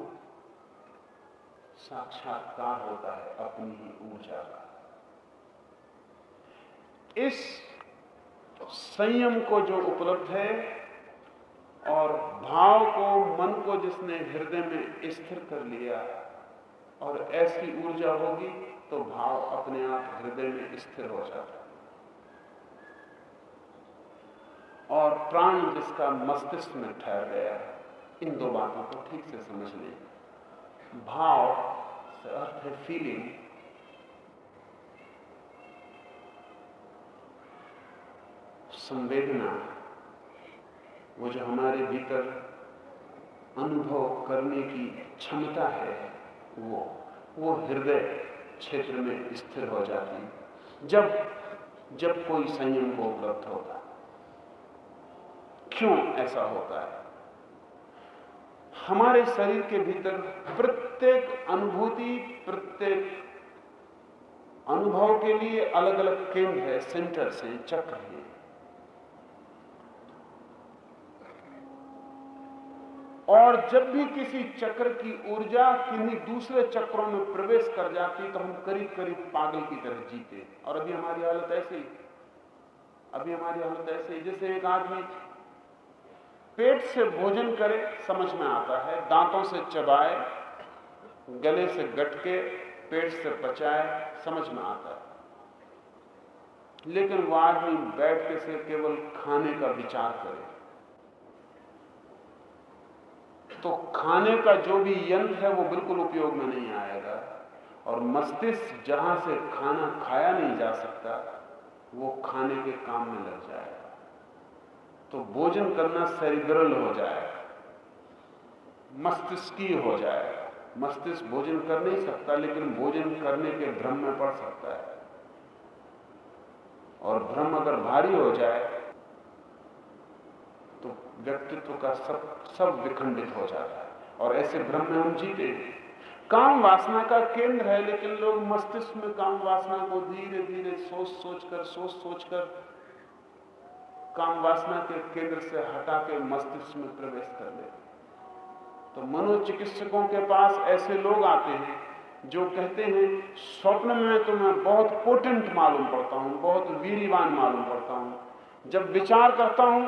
साक्षात्कार होता है अपनी ही ऊर्जा का। इस संयम को जो उपलब्ध है और भाव को, मन को जिसने हृदय में स्थिर कर लिया, और ऐसी ऊर्जा होगी तो भाव अपने आप हृदय में स्थिर हो जाता है। और प्राण जिसका मस्तिष्क में ठहर गया है। इन दो बातों को ठीक से समझ लें। भाव से अर्थ है फीलिंग, संवेदना, वो जो हमारे भीतर अनुभव करने की क्षमता है, वो हृदय क्षेत्र में स्थिर हो जाती है जब कोई संयम को उपलब्ध होता। क्यों ऐसा होता है? हमारे शरीर के भीतर प्रत्येक अनुभूति, प्रत्येक अनुभव के लिए अलग अलग केंद्र है, सेंटर्स हैं, चक्र हैं। और जब भी किसी चक्र की ऊर्जा किन्हीं दूसरे चक्रों में प्रवेश कर जाती तो हम करीब करीब पागल की तरह जीते। और अभी हमारी हालत ऐसे ही, जैसे एक आदमी पेट से भोजन करे, समझ में आता है, दांतों से चबाए, गले से गटके, पेट से पचाए, समझ में आता है। लेकिन वो आदमी बैठ के से केवल खाने का विचार करे तो खाने का जो भी यंत्र है वो बिल्कुल उपयोग में नहीं आएगा। और मस्तिष्क जहां से खाना खाया नहीं जा सकता वो खाने के काम में लग जाएगा। तो भोजन करना सेरिब्रल हो जाएगा, मस्तिष्कीय हो जाएगा। मस्तिष्क भोजन कर नहीं सकता लेकिन भोजन करने के भ्रम में पड़ सकता है। और भ्रम अगर भारी हो जाए तो व्यक्तित्व का सब विखंडित हो जाता है। और ऐसे भ्रम में हम जीते हैं। काम वासना का केंद्र है, लेकिन लोग मस्तिष्क में काम वासना को धीरे धीरे सोच सोच कर काम वासना के केंद्र से हटा के मस्तिष्क में प्रवेश कर ले। तो मनोचिकित्सकों के पास ऐसे लोग आते हैं जो कहते हैं स्वप्न में तो मैं बहुत पोटेंट मालूम पड़ता हूं, बहुत वीरवान मालूम पड़ता हूं, जब विचार करता हूं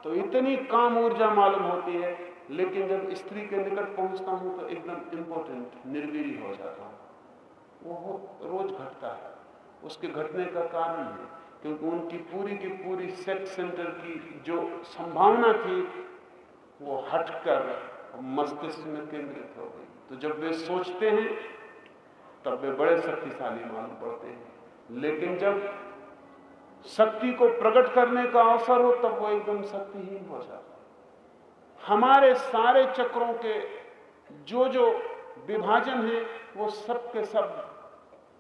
तो इतनी काम ऊर्जा मालूम होती है, लेकिन जब स्त्री के निकट पहुंचता हूं तो एकदम इम्पोर्टेंट निर्वीर्य हो जाता हूं। वो रोज घटता है। उसके घटने का कारण है क्योंकि उनकी पूरी की पूरी सेक्स सेंटर की जो संभावना थी वो हटकर मस्तिष्क में केंद्रित हो गई। तो जब वे सोचते हैं तब वे बड़े शक्तिशाली मालूम पड़ते हैं, लेकिन जब शक्ति को प्रकट करने का अवसर हो तब वो एकदम शक्तिहीन हो जाता है। हमारे सारे चक्रों के जो जो विभाजन है वो सब के सब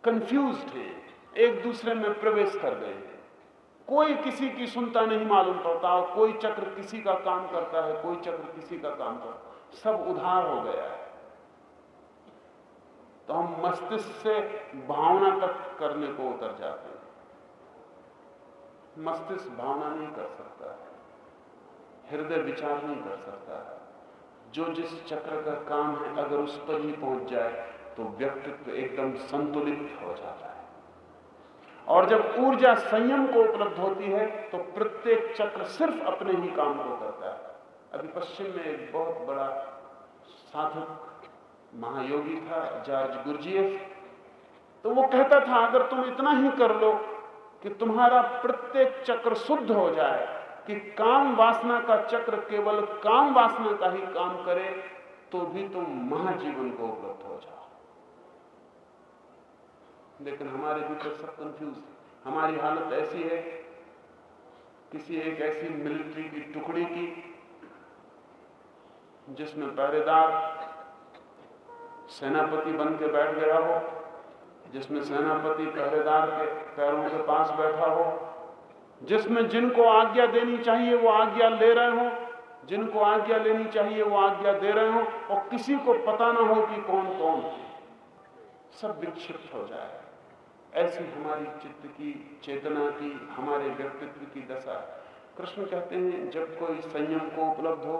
कंफ्यूज्ड हैं, एक दूसरे में प्रवेश कर गए हैं। कोई किसी की सुनता नहीं मालूम पड़ता, और कोई चक्र किसी का काम करता है, कोई चक्र किसी का काम करता है, सब उधार हो गया है। तो हम मस्तिष्क से भावना तक करने को उतर जाते हैं। मस्तिष्क भावना नहीं कर सकता, हृदय विचार नहीं कर सकता। जो जिस चक्र का काम है अगर उस पर ही पहुंच जाए तो व्यक्तित्व एकदम संतुलित हो जाता है। और जब ऊर्जा संयम को उपलब्ध होती है तो प्रत्येक चक्र सिर्फ अपने ही काम को करता है। अभी पश्चिम में एक बहुत बड़ा साधक महायोगी था जॉर्ज गुरजिएफ, तो वो कहता था अगर तुम इतना ही कर लो कि तुम्हारा प्रत्येक चक्र शुद्ध हो जाए, कि काम वासना का चक्र केवल काम वासना का ही काम करे, तो भी तुम महाजीवन को उपलब्ध हो जाओ। लेकिन हमारे भीतर सब कंफ्यूज है। हमारी हालत ऐसी है, किसी एक ऐसी मिलिट्री की टुकड़ी की जिसमें पहरेदार सेनापति बन के बैठ गया हो, जिसमें सेनापति पहरेदार के पैरों के पास बैठा हो, जिसमें जिनको आज्ञा देनी चाहिए वो आज्ञा ले रहे हो, जिनको आज्ञा लेनी चाहिए वो आज्ञा दे रहे हो, और किसी को पता ना हो कि कौन कौन है, सब विक्षिप्त हो जाए। ऐसी हमारी चित्त की, चेतना की, हमारे व्यक्तित्व की दशा। कृष्ण कहते हैं जब कोई संयम को उपलब्ध हो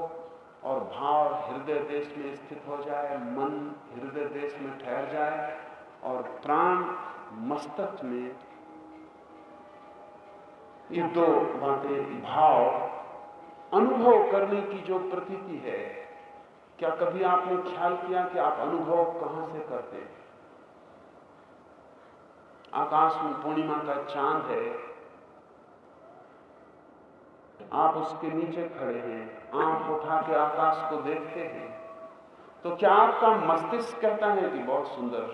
और भाव हृदय देश में स्थित हो जाए, मन हृदय देश में ठहर जाए और प्राण मस्तक में, ये दो बातें, भाव अनुभव करने की जो प्रतीति है, क्या कभी आपने ख्याल किया कि आप अनुभव कहां से करते हैं? आकाश में पूर्णिमा का चांद है, आप उसके नीचे खड़े हैं, आंख उठा के आकाश को देखते हैं, तो क्या आपका मस्तिष्क कहता है कि बहुत सुंदर,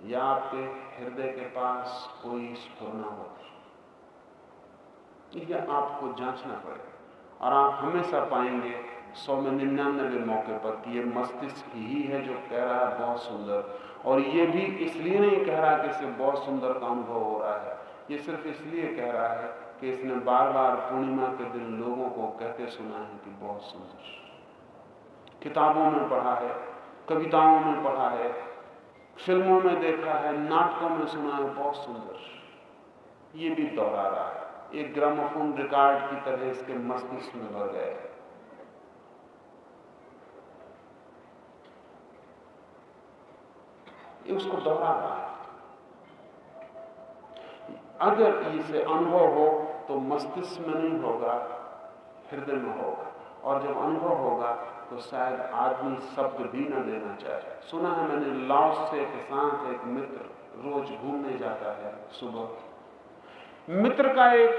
या आपके हृदय के पास कोई स्फुरना होती? यह आपको जांचना पड़ेगा। और आप हमेशा पाएंगे 100 में 99 मौके पर कि यह मस्तिष्क ही है जो कह रहा है बहुत सुंदर, और ये भी इसलिए नहीं कह रहा कि इसे बहुत सुंदर का अनुभव हो रहा है, ये सिर्फ इसलिए कह रहा है कि इसने बार बार पूर्णिमा के दिन लोगों को कहते सुना है कि बहुत सुंदर। किताबों में पढ़ा है, कविताओं में पढ़ा है, फिल्मों में देखा है, नाटकों में सुना है बहुत सुंदर। ये भी दोहरा रहा है, एक ग्रामोफोन रिकॉर्ड की तरह इसके मस्तिष्क में भर गए। ये उसको दोहरा रहा है। अगर इसे अनुभव हो तो मस्तिष्क में नहीं होगा, हृदय में होगा, और जब अनुभव होगा तो शायद आदमी शब्द भी न देना चाहे। सुना है मैंने, लाओत्से के साथ एक मित्र रोज घूमने जाता है सुबह। मित्र का एक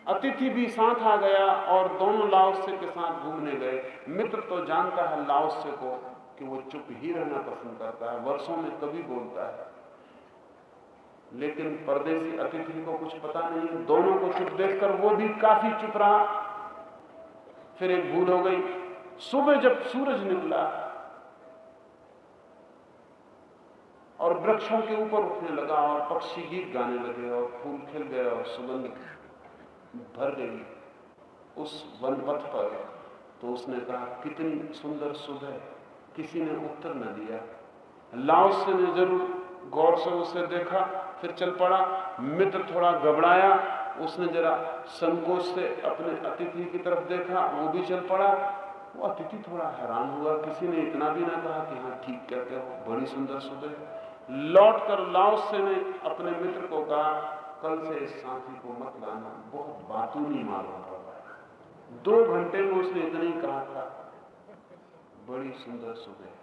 अतिथि भी साथ आ गया और दोनों लाओत्से के साथ घूमने गए। मित्र तो जानता है लाओत्से को कि वो चुप ही रहना पसंद करता है, वर्षों में कभी बोलता है, लेकिन परदेसी अतिथि को कुछ पता नहीं। दोनों को चुप देखकर वो भी काफी चुप रहा। फिर एक भूल हो गई। सुबह जब सूरज निकला और वृक्षों के ऊपर उठने लगा और पक्षी गीत गाने लगे और फूल खिल गए और सुगंध भर गई उस वनपथ पर, तो उसने कहा कितनी सुंदर सुबह, किसी ने उत्तर न दिया। लाओसे ने जरूर गौर से उसे देखा, फिर चल पड़ा। मित्र थोड़ा घबराया, उसने जरा संकोच से अपने अतिथि की तरफ देखा, वो भी चल पड़ा। वो अतिथि थोड़ा हैरान हुआ, किसी ने इतना भी ना कहा कि हाँ ठीक कहते हो, बड़ी सुंदर सुबह। लौटकर लाओसे ने अपने मित्र को कहा, कल से इस साथी को मत लाना, बहुत बातूनी मालूम पड़ रहा है। 2 घंटे में उसने इतना ही कहा था, बड़ी सुंदर सुबह।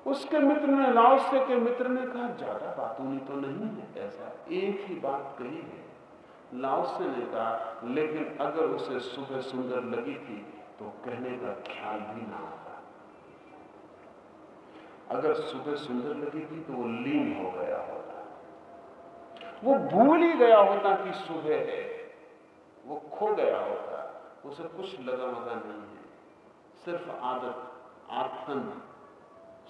उसके मित्र ने, लाओसे के मित्र ने कहा, ज्यादा बातूनी तो नहीं है, ऐसा एक ही बात कही है। लाओसे ने कहा, लेकिन अगर उसे सुबह सुंदर लगी थी तो कहने का ख्याल भी ना आता। अगर सुबह सुंदर लगी थी तो वो लीन हो गया होता, वो भूल ही गया होता कि सुबह है, वो खो गया होता, उसे कुछ लगा मगा नहीं है, सिर्फ आदत, आत्मन,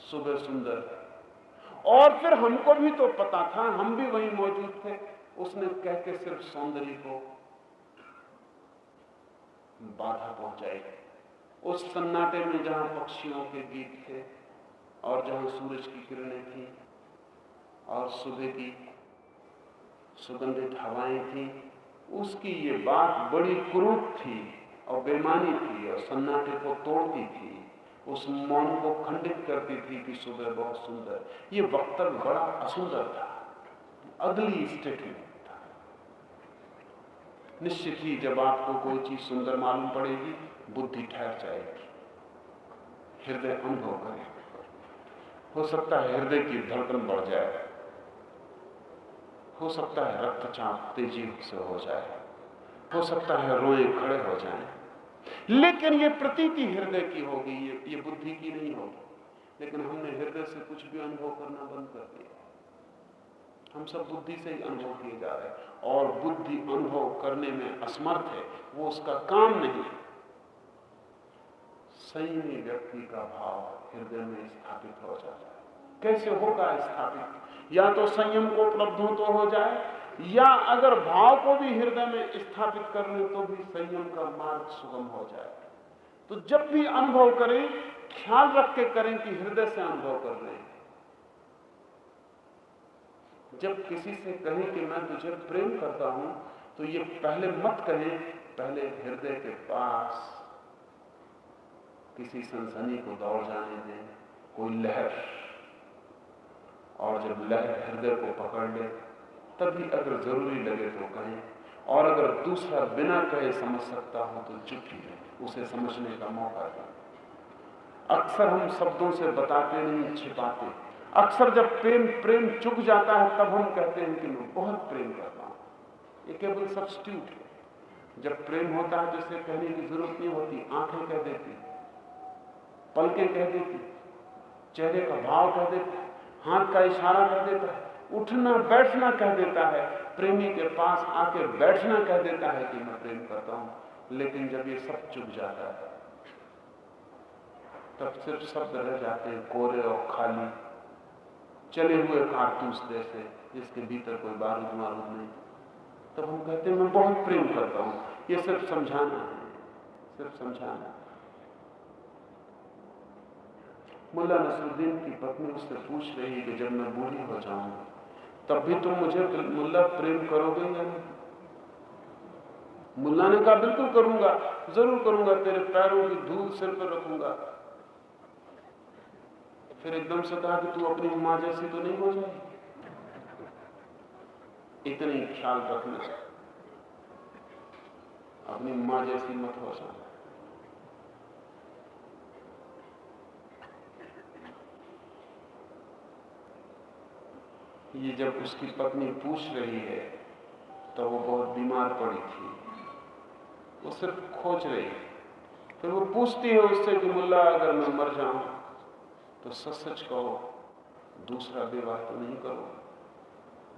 सुबह सुंदर। और फिर हमको भी तो पता था, हम भी वहीं मौजूद थे। उसने कह के सिर्फ सौंदर्य को बाधा पहुंचाई। उस सन्नाटे में जहां पक्षियों के गीत थे और जहां सूरज की किरणें थी और सुबह की सुगंधित हवाएं थी, उसकी ये बात बड़ी क्रूर थी और बेईमानी थी और सन्नाटे को तोड़ती थी, उस मौन को खंडित करती थी कि सुबह बहुत सुंदर। ये वक्तव्य बड़ा असुंदर था, अगली स्टेटमेंट था। निश्चित ही जब आपको कोई चीज सुंदर मालूम पड़ेगी, बुद्धि ठहर जाएगी, हृदय अनुभव करेगा। हो सकता है हृदय की धड़कन बढ़ जाए, हो सकता है रक्तचाप तेजी से हो जाए, हो सकता है रोए खड़े हो जाएं, लेकिन ये प्रतीति हृदय की होगी, ये बुद्धि की नहीं होगी। लेकिन हमने हृदय से कुछ भी अनुभव करना बंद कर दिया। हम सब बुद्धि से ही अनुभव किए जा रहे हैं, और बुद्धि अनुभव करने में असमर्थ है, वो उसका काम नहीं। संयमी व्यक्ति का भाव हृदय में स्थापित हो जाता है। कैसे होगा स्थापित? या तो संयम को उपलब्ध हो तो हो जाए, या अगर भाव को भी हृदय में स्थापित कर ले तो भी संयम का मार्ग सुगम हो जाए। तो जब भी अनुभव करें, ख्याल रख के करें कि हृदय से अनुभव कर रहे हैं। जब किसी से कहें कि मैं तुझे प्रेम करता हूं, तो ये पहले मत कहें, पहले हृदय के पास किसी सनसनी को दौड़ जाने दें, कोई लहर, और जब लहर हृदय को पकड़ ले तभी अगर जरूरी लगे तो कहें, और अगर दूसरा बिना कहे समझ सकता हो तो चुप ही रहे, उसे समझने का मौका दें। अक्सर हम शब्दों से बताते नहीं, छिपाते। अक्सर जब प्रेम चुक जाता है तब हम कहते हैं कि मैं बहुत प्रेम करता हूं। ये केवल सब्स्टिट्यूट है। जब प्रेम होता है तो इसे कहने की जरूरत नहीं होती, आंखें कह देती, पलकें कह देती, चेहरे का भाव कह देता है, हाथ का इशारा कह देता है, उठना बैठना कह देता है, प्रेमी के पास आके बैठना कह देता है कि मैं प्रेम करता हूं। लेकिन जब ये सब चुक जाता है तब सिर्फ शब्द रह जाते हैं, कोरे और खाली, चले हुए कारतूस जैसे, जिसके भीतर कोई बारूद मारूद नहीं। तब हम कहते हैं मैं बहुत प्रेम करता हूं। ये सिर्फ समझाना है, सिर्फ समझाना। मुल्ला नसरुद्दीन की पत्नी उससे पूछ रही कि जब मैं बूढ़ी हो जाऊंगी तब भी तुम मुझे मुल्ला प्रेम करोगे या नहीं? मुल्ला ने कहा बिल्कुल करूंगा, जरूर करूंगा, तेरे पैरों की धूल सिर पर रखूंगा। फिर एकदम से कहा कि तू अपनी मां जैसी तो नहीं हो जाएगी? इतनी ख्याल रखना, अपनी मां जैसी मत हो जाए। ये जब उसकी पत्नी पूछ रही है तो वो बहुत बीमार पड़ी थी, वो सिर्फ खोज रही है। फिर वो पूछती है उससे कि मुल्ला अगर मैं मर जाऊं तो सच सच कहो, दूसरा विवाह तो नहीं करो?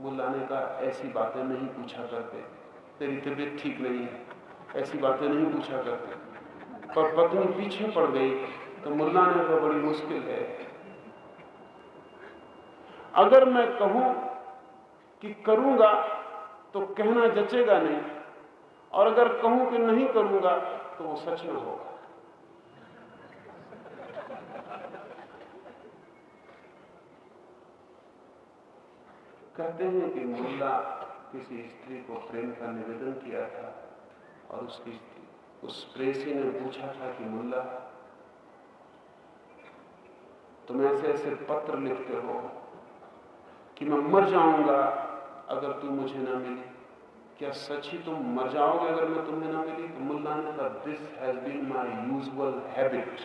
मुल्ला ने कहा ऐसी बातें नहीं पूछा करते, तेरी तबीयत ठीक नहीं है, ऐसी बातें नहीं पूछा करते। पर पत्नी पीछे पड़ गई तो मुल्ला ने कहा बड़ी मुश्किल है, अगर मैं कहूं कि करूंगा तो कहना जचेगा नहीं, और अगर कहूं कि नहीं करूंगा तो वो सच न होगा। कहते हैं कि मुल्ला किसी स्त्री को प्रेम का निवेदन किया था और उस प्रेसी ने पूछा था कि मुल्ला, तुम ऐसे ऐसे पत्र लिखते हो कि मैं मर जाऊंगा अगर तू मुझे ना मिली, क्या सच ही तुम मर जाओगे अगर मैं तुम्हें ना मिली? तो मुल्ला ने कहा, this has been my usual habit,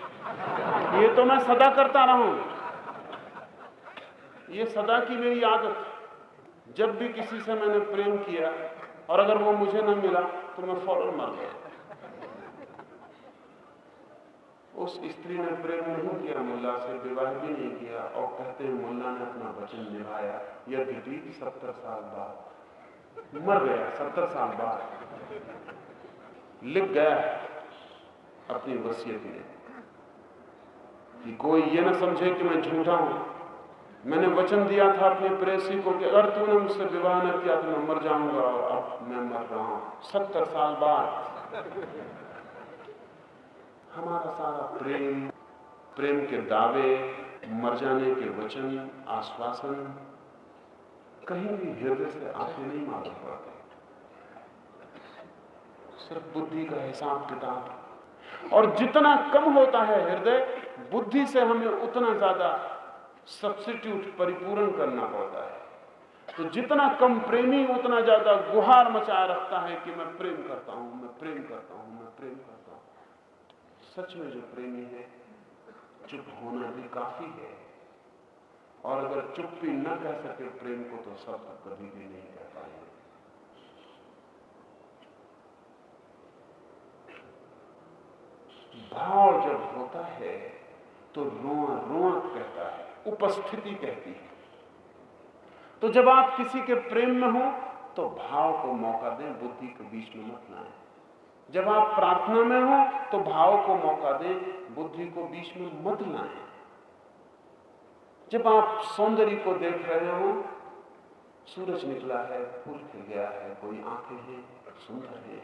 ये तो मैं सदा करता रहा हूं, ये सदा की मेरी आदत। जब भी किसी से मैंने प्रेम किया और अगर वो मुझे ना मिला तो मैं फौरन मर गया। उस स्त्री ने प्रेम नहीं किया, मुल्ला से विवाह भी नहीं किया, और कहते हैं मुल्ला ने अपना वचन निभाया, यद्यपि 70 साल बाद मर गया। 70 साल बाद लिख गया अपनी वसीयत में कि कोई ये ना समझे कि मैं झूठा हूं, मैंने वचन दिया था अपने प्रेसी को कि अगर तूने मुझसे विवाह न किया तो मैं मर जाऊंगा, और अब मैं मर रहा हूं 70 साल बाद। हमारा सारा प्रेम के दावे, मर जाने के वचन, आश्वासन कहीं भी हृदय से आंखें नहीं मालूम पड़ते, सिर्फ बुद्धि का हिसाब किताब। और जितना कम होता है हृदय, बुद्धि से हमें उतना ज्यादा सब्स्टिट्यूट परिपूर्ण करना पड़ता है। तो जितना कम प्रेमी उतना ज्यादा गुहार मचा रखता है कि मैं प्रेम करता हूं, मैं प्रेम करता हूं, मैं प्रेम करता हूं। सच में जो प्रेमी है, चुप होना भी काफी है, और अगर चुप भी न कह सके प्रेम को तो शब्द कभी भी नहीं कह पाएंगे। भाव जब होता है तो रोआ रोआ कहता है, उपस्थिति कहती है। तो जब आप किसी के प्रेम में हो तो भाव को मौका दें, बुद्धि के बीच में मत लाएं। जब आप प्रार्थना में हो तो भाव को मौका दें, बुद्धि को बीच में मत लाएं। जब आप सौंदर्य को देख रहे हो, सूरज निकला है, फूल खिल गया है, कोई आंखें हैं सुंदर है,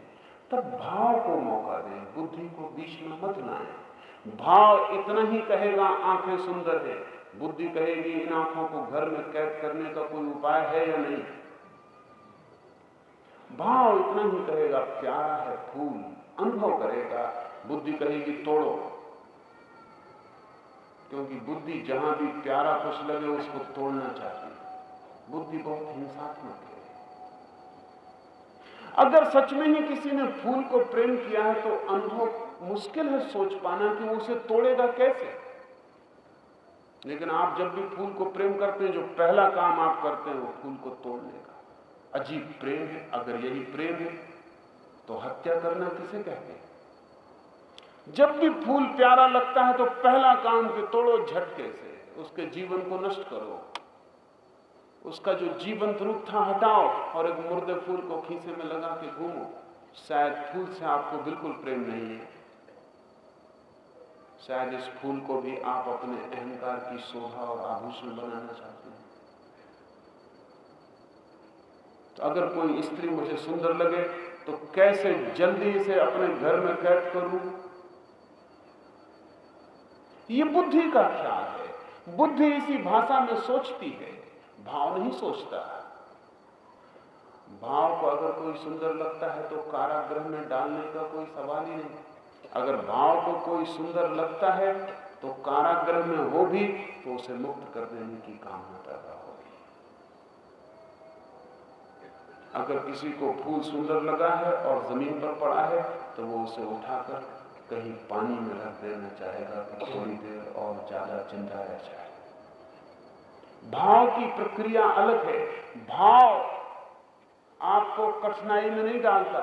तब भाव को मौका दें, बुद्धि को बीच में मत लाएं। भाव इतना ही कहेगा आंखें सुंदर है, बुद्धि कहेगी इन आंखों को घर में कैद करने का कोई उपाय है या नहीं। भाव इतना ही कहेगा प्यारा है फूल, अनुभव करेगा, बुद्धि कहेगी तोड़ो। क्योंकि बुद्धि जहां भी प्यारा कुछ लगे उसको तोड़ना चाहती है। बुद्धि बहुत हिंसात्मक है। अगर सच में ही किसी ने फूल को प्रेम किया है तो अनुभव मुश्किल है सोच पाना कि वो उसे तोड़ेगा कैसे। लेकिन आप जब भी फूल को प्रेम करते हैं, जो पहला काम आप करते हैं वो फूल को तोड़ने का। अजीब प्रेम है। अगर यही प्रेम है तो हत्या करना किसे कहते हैं? जब भी फूल प्यारा लगता है तो पहला काम कि तोड़ो झटके से, उसके जीवन को नष्ट करो, उसका जो जीवंत रूप था हटाओ और एक मुर्दे फूल को खीसे में लगा के घूमो। शायद फूल से आपको बिल्कुल प्रेम नहीं है, शायद इस फूल को भी आप अपने अहंकार की शोभा और आभूषण बनाना चाहते हैं। तो अगर कोई स्त्री मुझे सुंदर लगे तो कैसे जल्दी से अपने घर में कैद करूं, ये बुद्धि का ख्याल है। बुद्धि इसी भाषा में सोचती है, भाव नहीं सोचता। भाव को अगर कोई सुंदर लगता है तो कारागृह में डालने का कोई सवाल ही नहीं। अगर भाव को कोई सुंदर लगता है तो कारागृह में हो भी तो उसे मुक्त कर देने की कामना पैदा होगी। अगर किसी को फूल सुंदर लगा है और जमीन पर पड़ा है तो वो उसे उठाकर कहीं पानी में रख देना चाहेगा कि थोड़ी देर और ज्यादा जिंदा रह जाए। भाव की प्रक्रिया अलग है। भाव आपको कठिनाई में नहीं डालता,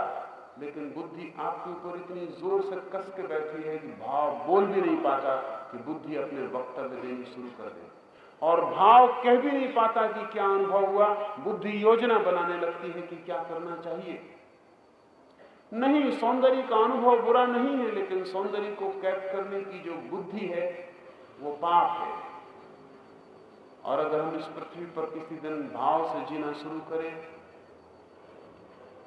लेकिन बुद्धि आपके ऊपर इतनी जोर से कस के बैठी है कि भाव बोल भी नहीं पाता कि बुद्धि अपने वक्तव्य देनी शुरू कर दे। और भाव कह भी नहीं पाता कि क्या अनुभव हुआ। बुद्धि योजना बनाने लगती है कि क्या करना चाहिए। नहीं, सौंदर्य का अनुभव बुरा नहीं है, लेकिन सौंदर्य को कैद करने की जो बुद्धि है वो पाप है। और अगर हम इस पृथ्वी पर किसी दिन भाव से जीना शुरू करें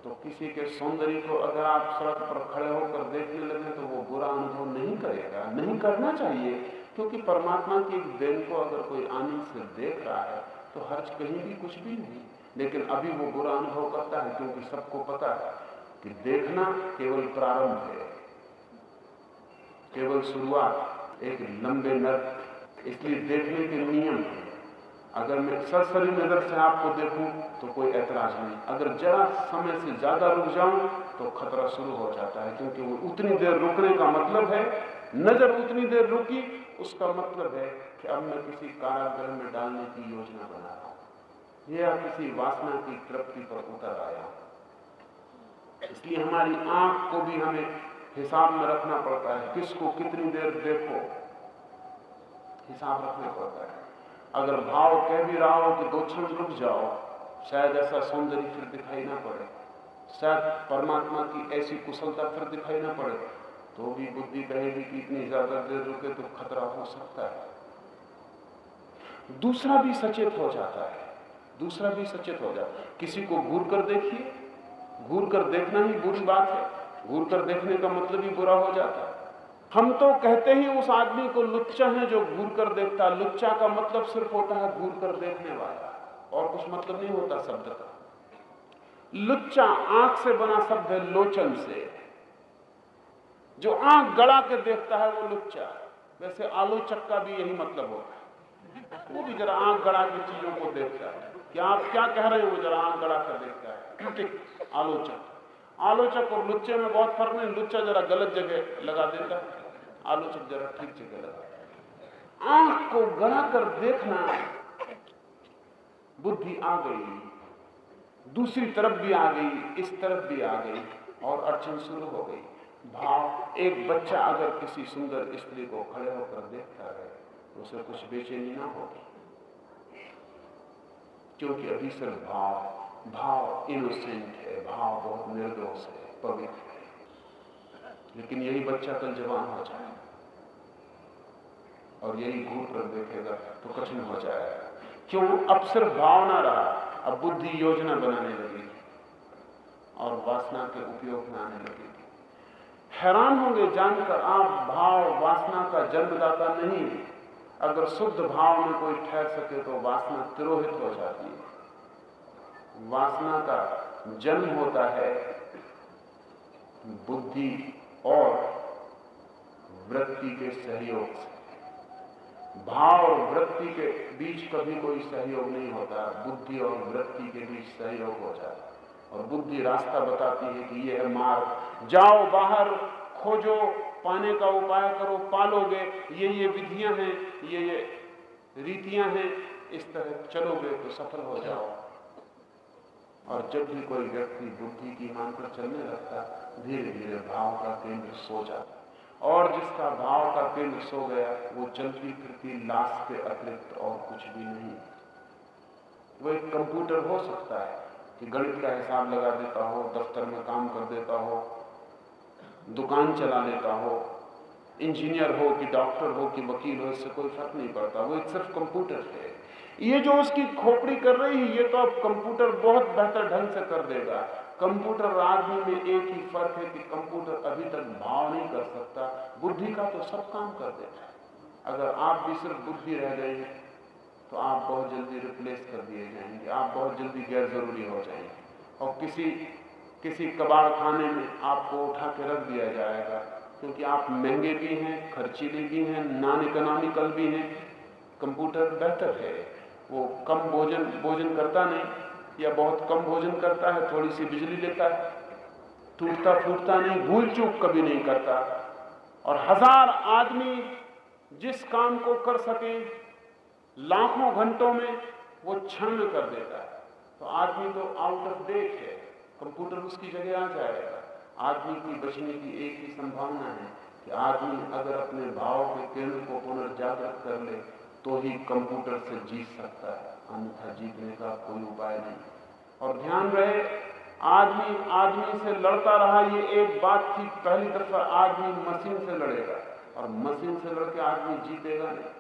तो किसी के सौंदर्य को अगर आप सड़क पर खड़े होकर देखने लगे तो वो बुरा अनुभव नहीं करेगा। नहीं करना चाहिए, क्योंकि परमात्मा की एक देन को अगर कोई आनंद से देख रहा है तो हर्ज कहीं भी कुछ भी नहीं। लेकिन अभी वो बुरा अनुभव करता है, क्योंकि सबको पता है कि देखना केवल प्रारंभ है, केवल शुरुआत, एक लंबे नर्क। इसलिए देखने के नियम हैं। अगर मैं सरसरी नजर से आपको देखूं तो कोई ऐतराज नहीं, अगर जरा समय से ज्यादा रुक जाऊं तो खतरा शुरू हो जाता है, क्योंकि वो उतनी देर रुकने का मतलब है, नजर उतनी देर रुकी उसका मतलब है कि अब मैं किसी कारागृह में डालने की योजना बना रहा हूं या किसी वासना की तृप्ति पर उतर आया। इसलिए हमारी आंख को भी हमें हिसाब में रखना पड़ता है, किसको कितनी देर देखो, हिसाब रखना पड़ता है। अगर भाव कह भी रहा हो कि 2 क्षण रुक जाओ, शायद ऐसा सौंदर्य फिर दिखाई ना पड़े, शायद परमात्मा की ऐसी कुशलता फिर दिखाई ना पड़े, तो भी बुद्धि कहेगी कि इतनी ज्यादा देर रुके तो खतरा हो सकता है। दूसरा भी सचेत हो जाता है, दूसरा भी सचेत हो जाता है। किसी को घूर कर देखिए, घूर कर देखना ही बुरी बात है, घूर कर देखने का मतलब ही बुरा हो जाता है। हम तो कहते ही उस आदमी को लुच्चा है जो घूर कर देखता। लुच्चा का मतलब सिर्फ होता है घूर कर देखने वाला, और कुछ मतलब नहीं होता शब्द का। लुच्चा आंख से बना शब्द है, लोचन से। जो आंख गड़ा के देखता है वो लुच्चा। वैसे आलोचक का भी यही मतलब होता है, वो भी जरा आंख गड़ा के चीजों को देखता है कि आप क्या कह रहे हैं, वो जरा आंख गड़ा कर देखता है। आलोचक और लुच्चे में बहुत फर्क नहीं। लुच्चा जरा गलत जगह लगा देता है, आलोचक जरा ठीक जगह लगा। आंख को गड़ा कर देखना, बुद्धि आ गई, दूसरी तरफ भी आ गई, इस तरफ भी आ गई, और अड़चन शुरू हो गई। भाव, एक बच्चा अगर किसी सुंदर स्त्री को खड़े होकर देखता है तो उसे कुछ बेचैनी ना होगी, क्योंकि अभी सिर्फ भाव इनोसेंट है, भाव बहुत निर्दोष है, पवित्र है। लेकिन यही बच्चा कल जवान हो जाए और यही घूर कर देखेगा तो कठिन हो जाएगा। क्यों? अब सिर्फ भाव ना रहा, अब बुद्धि योजना बनाने लगी और वासना के उपयोग में आने लगेगी। हैरान होंगे जानकर आप, भाव वासना का जन्मदाता नहीं है। अगर शुद्ध भाव में कोई ठहर सके तो वासना तिरोहित हो जाती है। वासना का जन्म होता है बुद्धि और वृत्ति के सहयोग से। भाव और वृत्ति के बीच कभी कोई सहयोग नहीं होता, बुद्धि और वृत्ति के बीच सहयोग हो जाता है। और बुद्धि रास्ता बताती है कि यह है मार्ग, जाओ बाहर खोजो, पाने का उपाय करो, पालोगे, ये विधियां हैं, ये रीतियां हैं, इस तरह चलोगे तो सफल हो जाओ। और जब भी कोई व्यक्ति बुद्धि की मानकर चलने लगता, धीरे धीरे भाव का केंद्र सो जाता, और जिसका भाव का केंद्र सो गया वो चलती फिरती लाश के अतिरिक्त और कुछ भी नहीं। वो एक कंप्यूटर हो सकता है कि गणित का हिसाब लगा देता हो, दफ्तर में काम कर देता हो, दुकान चला लेता हो, इंजीनियर हो कि डॉक्टर हो कि वकील हो, इससे कोई फर्क नहीं पड़ता, वो एक सिर्फ कंप्यूटर है। ये जो उसकी खोपड़ी कर रही है, ये तो अब कंप्यूटर बहुत बेहतर ढंग से कर देगा। कंप्यूटर और आदमी में एक ही फर्क है कि कंप्यूटर अभी तक भाव नहीं कर सकता, बुद्धि का तो सब काम कर देता है। अगर आप भी सिर्फ बुद्धि रह गए हैं तो आप बहुत जल्दी रिप्लेस कर दिए जाएंगे, आप बहुत जल्दी गैर जरूरी हो जाएंगे, और किसी कबाड़ खाने में आपको उठा के रख दिया जाएगा, क्योंकि आप महंगे भी हैं, खर्चीले भी हैं, नॉन इकोनॉमिकल भी हैं। कंप्यूटर बेहतर है, वो कम भोजन करता नहीं, या बहुत कम भोजन करता है, थोड़ी सी बिजली लेता है, टूटता फूटता नहीं, भूल चूक कभी नहीं करता। और 1000 आदमी जिस काम को कर सके लाखों घंटों में, वो क्षण में कर देता है। तो आदमी तो आउट ऑफ डेट है, कंप्यूटर उसकी जगह आ जाएगा। आदमी की बचने की एक ही संभावना है कि आदमी अगर अपने भाव के केंद्र को पुनर्जागृत कर ले तो ही कंप्यूटर से जीत सकता है, अन्यथा जीतने का कोई उपाय नहीं। और ध्यान रहे, आदमी से लड़ता रहा, ये एक बात थी, पहली दफा आदमी मशीन से लड़ेगा, और मशीन से लड़के आदमी जीतेगा नहीं,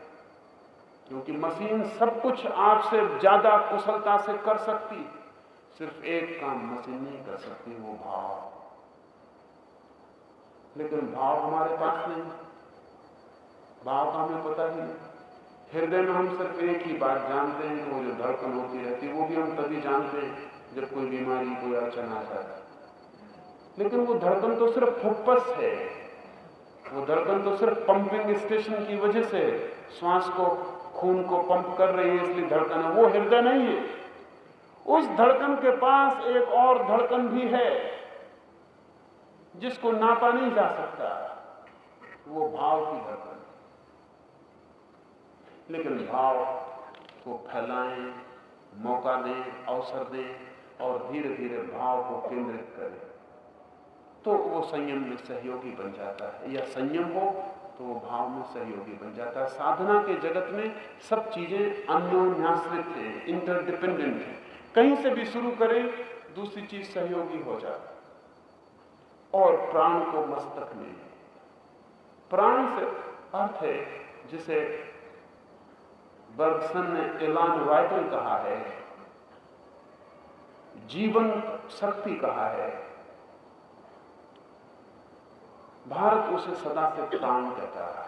क्योंकि मशीन सब कुछ आपसे ज्यादा कुशलता से कर सकती, सिर्फ एक काम मशीन नहीं कर सकती, वो भाव। लेकिन भाव हमारे पास नहीं, भाव का हमें पता ही नहीं। हृदय में हम सिर्फ एक ही बात जानते हैं कि वो जो धड़कन होती रहती है वो भी हम तभी जानते हैं जब कोई बीमारी, कोई अड़चन आ जाती। लेकिन वो धड़कन तो सिर्फ फुप्पस है, वो धड़कन तो सिर्फ पंपिंग स्टेशन की वजह से श्वास को, खून को पंप कर रही है, इसलिए धड़कन है। वो हृदय नहीं है। उस धड़कन के पास एक और धड़कन भी है जिसको नापा नहीं जा सकता, वो भाव की धड़कन। लेकिन भाव को फैलाएं, मौका दें, अवसर दें और धीरे धीरे भाव को केंद्रित करें तो वो संयम में सहयोगी बन जाता है, या संयम हो तो वो भाव में सहयोगी बन जाता है। साधना के जगत में सब चीजें अन्योन्याश्रित हैं, इंटरडिपेंडेंट हैं। कहीं से भी शुरू करें, दूसरी चीज सहयोगी हो जाती। और प्राण को मस्तक में, प्राण से अर्थ है जिसे बर्गसन ने एलान वाइटल कहा है, जीवन शक्ति कहा है। भारत उसे सदा से प्राण कहता है।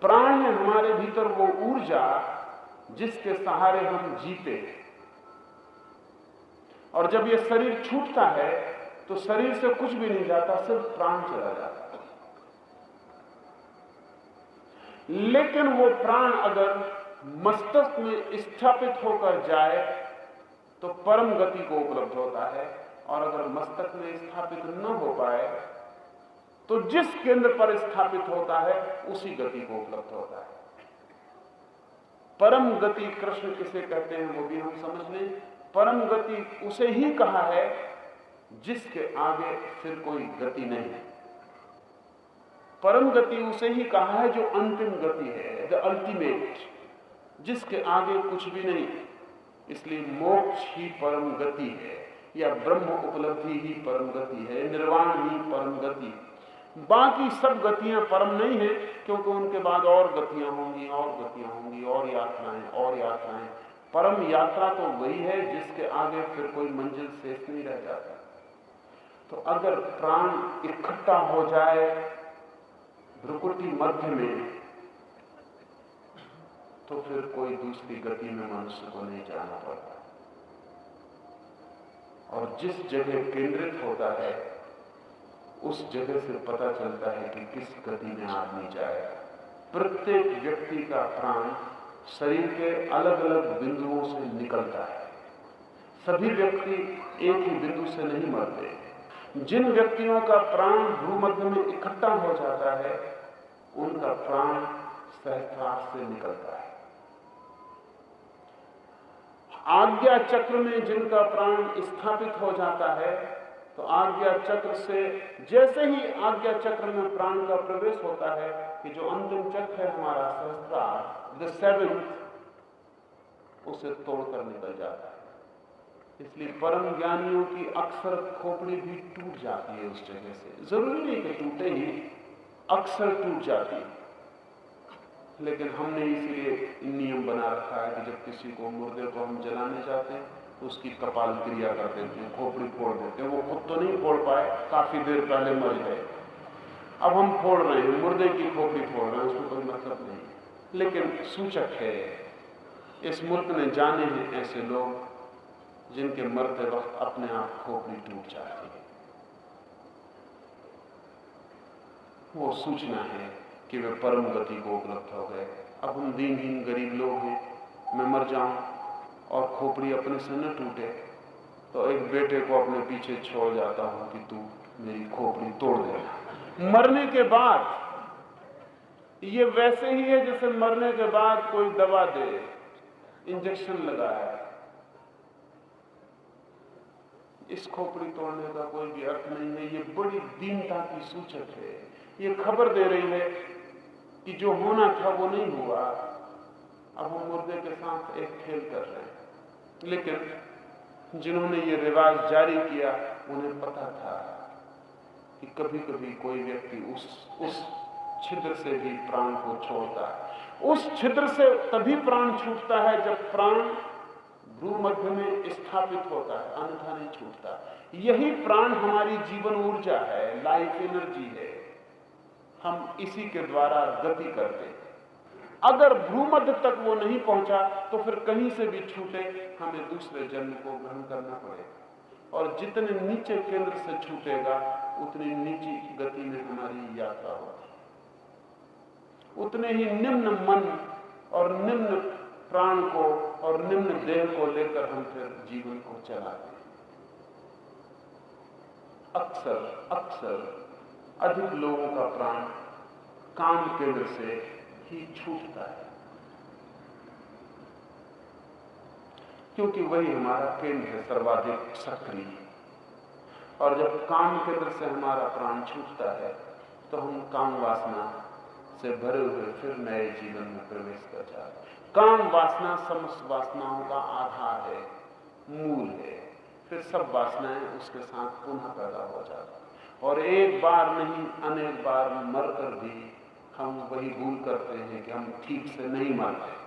प्राण है हमारे भीतर वो ऊर्जा जिसके सहारे हम जीते, और जब ये शरीर छूटता है तो शरीर से कुछ भी नहीं जाता, सिर्फ प्राण चला जाता है। लेकिन वो प्राण अगर मस्तिष्क में स्थापित होकर जाए तो परम गति को उपलब्ध होता है, और अगर मस्तिष्क में स्थापित न हो पाए तो जिस केंद्र पर स्थापित होता है उसी गति को उपलब्ध होता है। परम गति कृष्ण किसे कहते हैं वो भी हम समझ लें। परम गति उसे ही कहा है जिसके आगे फिर कोई गति नहीं है। परम गति उसे ही कहा है जो अंतिम गति है, द अल्टीमेट, जिसके आगे कुछ भी नहीं। इसलिए मोक्ष ही परम गति है, या ब्रह्म उपलब्धि ही परम गति है, निर्वाण ही परम गति। बाकी सब गतियां परम नहीं है, क्योंकि उनके बाद और गतियां होंगी, और गतियां होंगी, और यात्राएं, और यात्राएं। परम यात्रा तो वही है जिसके आगे फिर कोई मंजिल शेष नहीं रह जाता। तो अगर प्राण इकट्ठा हो जाए भ्रुकुटी मध्य में, तो फिर कोई दूसरी गति में मनुष्य को नहीं जाना पड़ता। और जिस जगह केंद्रित होता है उस जगह से पता चलता है कि किस गति में आदमी जाएगा। प्रत्येक व्यक्ति का प्राण शरीर के अलग अलग बिंदुओं से निकलता है। सभी व्यक्ति एक ही बिंदु से नहीं मरते। जिन व्यक्तियों का प्राण भ्रूमध्य में इकट्ठा हो जाता है उनका प्राण सहस्त्रार से निकलता है। आज्ञा चक्र में जिनका प्राण स्थापित हो जाता है, तो आज्ञा चक्र से जैसे ही आज्ञा चक्र में प्राण का प्रवेश होता है कि जो अंतिम चक्र है हमारा सहस्त्रार, द सेवेंथ, उसे तोड़कर निकल जाता है। इसलिए परम ज्ञानियों की अक्सर खोपड़ी भी टूट जाती है उस जगह से। जरूरी नहीं कि टूटे ही, अक्सर टूट जाती है। लेकिन हमने इसीलिए नियम बना रखा है कि जब किसी को, मुर्दे को हम जलाने जाते हैं तो उसकी कपाल क्रिया कर देते हैं, खोपड़ी फोड़ देते हैं। वो खुद तो नहीं फोड़ पाए, काफी देर पहले मर गए, अब हम फोड़ रहे हैं, मुर्दे की खोपड़ी फोड़ रहे हैं, उसमें कोई मतलब नहीं। लेकिन सूचक है, इस मुल्क ने जाने हैं ऐसे लोग जिनके मरते वक्त अपने आप खोपड़ी टूट जाती है। वो सूचना है कि वे परम गति को उपलब्ध हो गए। अब हम दीनहीन गरीब लोग हैं, मैं मर जाऊं और खोपड़ी अपने से न टूटे तो एक बेटे को अपने पीछे छोड़ जाता हूं कि तू मेरी खोपड़ी तोड़ देना। मरने के बाद ये वैसे ही है जैसे मरने के बाद कोई दवा दे, इंजेक्शन लगाया। इस खोपड़ी तोड़ने का कोई भी अर्थ नहीं है। ये बड़ी दीनता की सूचक है। ये खबर दे रही है कि जो होना था वो नहीं हुआ, अब हम मुर्दे के साथ एक खेल कर रहे हैं। लेकिन जिन्होंने ये रिवाज जारी किया उन्हें पता था कि कभी कभी कोई व्यक्ति उस छिद्र से भी प्राण को छोड़ता है। उस छिद्र से तभी प्राण छूटता है जब प्राण भ्रूमध्य में स्थापित होता है, अन्यथा नहीं छूटता। यही प्राण हमारी जीवन ऊर्जा है, लाइफ एनर्जी है। हम इसी के द्वारा गति करते हैं। अगर भ्रूमध्य तक वो नहीं पहुंचा तो फिर कहीं से भी छूटे हमें दूसरे जन्म को ग्रहण करना पड़ेगा। और जितने नीचे केंद्र से छूटेगा उतनी नीची गति में हमारी यात्रा होगी, उतने ही निम्न मन और निम्न प्राण को और निम्न देह को लेकर हम फिर जीवन को चलाते हैं। अक्सर अधिक लोगों का प्राण काम केंद्र से ही छूटता है, क्योंकि वही हमारा केंद्र है सर्वाधिक सक्रिय। और जब काम केंद्र से हमारा प्राण छूटता है तो हम काम वासना से भरे हुए फिर नए जीवन में प्रवेश कर जाते हैं। काम वासना समस्त वासनाओं का आधार है, मूल है। फिर सब वासनाएं उसके साथ पुनः पैदा हो जाती हैं और एक बार नहीं अनेक बार मरकर भी हम वही भूल करते हैं कि हम ठीक से नहीं मरते।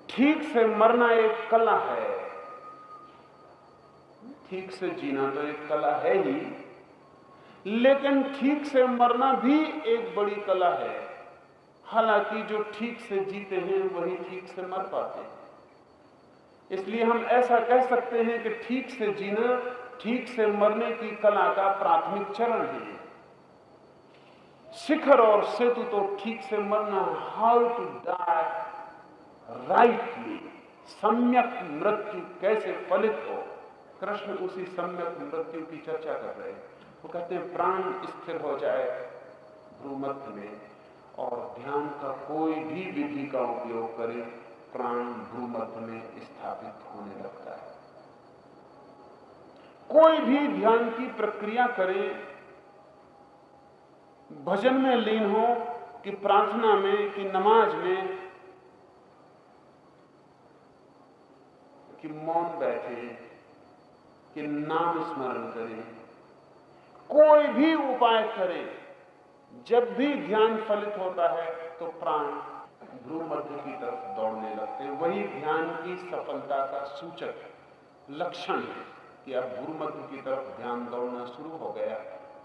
ठीक से मरना एक कला है, ठीक से जीना तो एक कला है ही, लेकिन ठीक से मरना भी एक बड़ी कला है। हालांकि जो ठीक से जीते हैं वही ठीक से मर पाते हैं। इसलिए हम ऐसा कह सकते हैं कि ठीक से जीना ठीक से मरने की कला का प्राथमिक चरण है। शिखर और सेतु तो ठीक से मरना, हाउ टू डाई राइटली, सम्यक मृत्यु कैसे फलित हो। कृष्ण उसी सम्यक मृत्यु की चर्चा कर रहे हैं। वो कहते हैं प्राण स्थिर हो जाए भ्रूमध्य में और ध्यान का कोई भी विधि का उपयोग करे, प्राण भ्रूमध्य में स्थापित होने लगता है। कोई भी ध्यान की प्रक्रिया करे, भजन में लीन हो कि प्रार्थना में कि नमाज में कि मौन बैठे कि नाम स्मरण करें, कोई भी उपाय करें, जब भी ध्यान फलित होता है तो प्राण भ्रूमध्य की तरफ दौड़ने लगते हैं। वही ध्यान की सफलता का सूचक लक्षण है कि अब भ्रूमध्य की तरफ ध्यान दौड़ना शुरू हो गया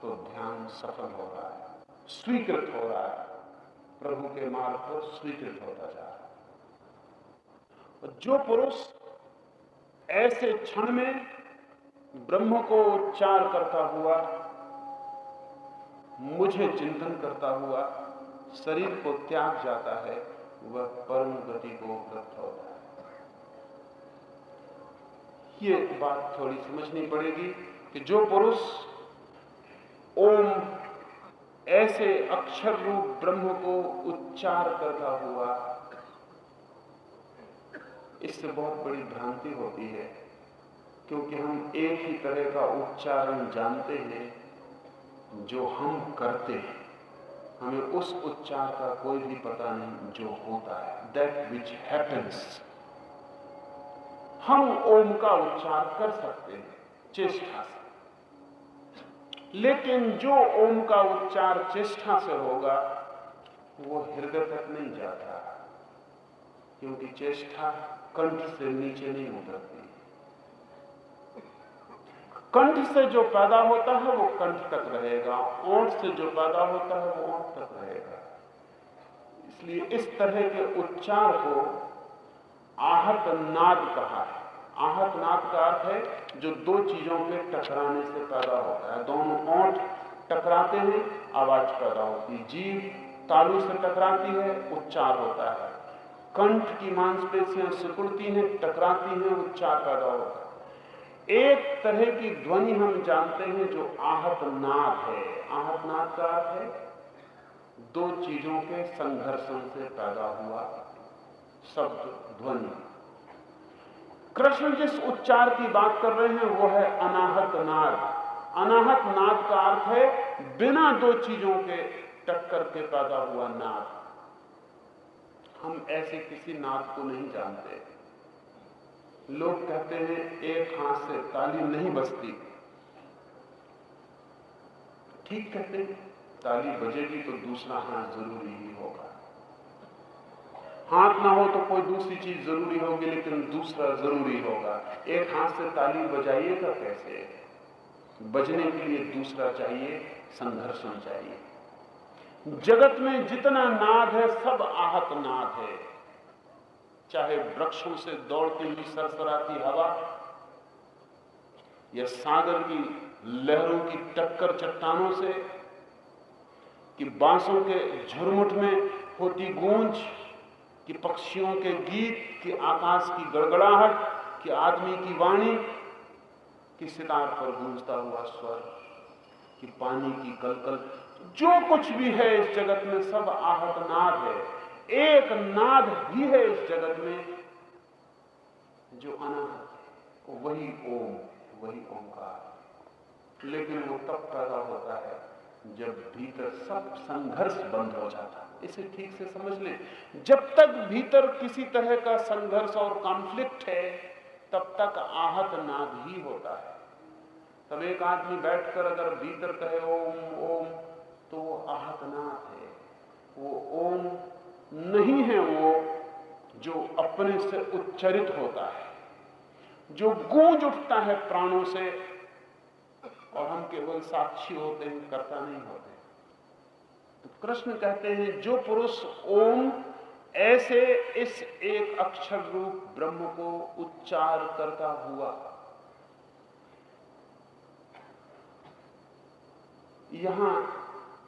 तो ध्यान सफल हो रहा है, स्वीकृत हो रहा है, प्रभु के मार्ग पर स्वीकृत होता जा रहा है। और जो पुरुष ऐसे क्षण में ब्रह्म को उच्चार करता हुआ, मुझे चिंतन करता हुआ शरीर को त्याग जाता है, वह परम गति को उपलब्ध होता है। ये बात थोड़ी समझनी पड़ेगी कि जो पुरुष ओम ऐसे अक्षर रूप ब्रह्म को उच्चार करता हुआ, इससे बहुत बड़ी भ्रांति होती है, क्योंकि हम एक ही तरह का उच्चारण जानते हैं जो हम करते हैं, हमें उस उच्चार का कोई भी पता नहीं जो होता है, दैट विच हैपेंस। हम ओम का उच्चार कर सकते हैं चेष्टा से, लेकिन जो ओम का उच्चार चेष्टा से होगा वो हृदय तक नहीं जाता, क्योंकि चेष्टा कंठ से नीचे नहीं उतरती। कंठ से जो पैदा होता है वो कंठ तक रहेगा, ओंठ से जो पैदा होता है वो ओंठ तक रहेगा। इसलिए इस तरह के उच्चार को आहत नाद कहा है। आहत नाद का अर्थ है जो दो चीजों के टकराने से पैदा होता है। दोनों ओंठ टकराते हैं, आवाज पैदा होती है। जीभ तालू से टकराती है, उच्चार होता है। कंठ की मांसपेशियां सिकुड़ती हैं, टकराती हैं, उच्चार पैदा होता है। एक तरह की ध्वनि हम जानते हैं जो आहत नाद है। आहत नाद का अर्थ है दो चीजों के संघर्षण से पैदा हुआ शब्द, ध्वनि। कृष्ण जिस उच्चार की बात कर रहे हैं वो है अनाहत नाद। अनाहत नाद का अर्थ है बिना दो चीजों के टक्कर के पैदा हुआ नाद। हम ऐसे किसी नाद को नहीं जानते। लोग कहते हैं एक हाथ से ताली नहीं बजती। ठीक कहते हैं, ताली बजेगी तो दूसरा हाथ जरूरी ही होगा। हाथ ना हो तो कोई दूसरी चीज जरूरी होगी, लेकिन दूसरा जरूरी होगा। एक हाथ से ताली बजाइएगा कैसे? बजने के लिए दूसरा चाहिए, संघर्षण चाहिए। जगत में जितना नाद है सब आहत नाद है, चाहे वृक्षों से दौड़ती हुई सरसराती हवा या सागर की लहरों की टक्कर चट्टानों से, कि बांसों के झुरमुट में होती गूंज, कि पक्षियों के गीत, कि आकाश की गड़गड़ाहट, कि आदमी की वाणी, कि सितार पर गूंजता हुआ स्वर, कि पानी की कलकल, जो कुछ भी है इस जगत में सब आहत नाद है। एक नाद ही है इस जगत में जो अनाहत है, वही ओम, वही ओंकार। लेकिन वो तब पैदा होता है जब भीतर सब संघर्ष बंद हो जाता है। इसे ठीक से समझ लें, जब तक भीतर किसी तरह का संघर्ष और कॉन्फ्लिक्ट है तब तक आहत नाद ही होता है। तब एक आदमी बैठकर अगर भीतर कहे ओम ओम तो वो आहत नाद है, वो ओम नहीं है, वो जो अपने से उच्चरित होता है, जो गूंज उठता है प्राणों से, और हम केवल साक्षी होते हैं, कर्ता नहीं होते। तो कृष्ण कहते हैं जो पुरुष ओम ऐसे इस एक अक्षर रूप ब्रह्म को उच्चार करता हुआ यहां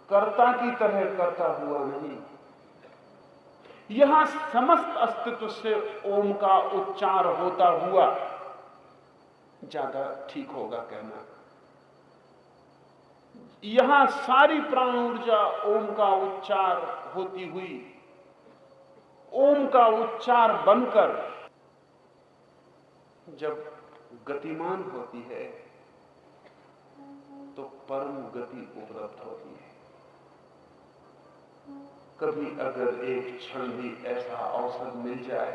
कर्ता की तरह करता हुआ नहीं, यहां समस्त अस्तित्व से ओम का उच्चार होता हुआ, ज्यादा ठीक होगा कहना, यहां सारी प्राण ऊर्जा ओम का उच्चार होती हुई, ओम का उच्चार बनकर जब गतिमान होती है तो परम गति उपलब्ध होती है। कभी अगर एक क्षण भी ऐसा अवसर मिल जाए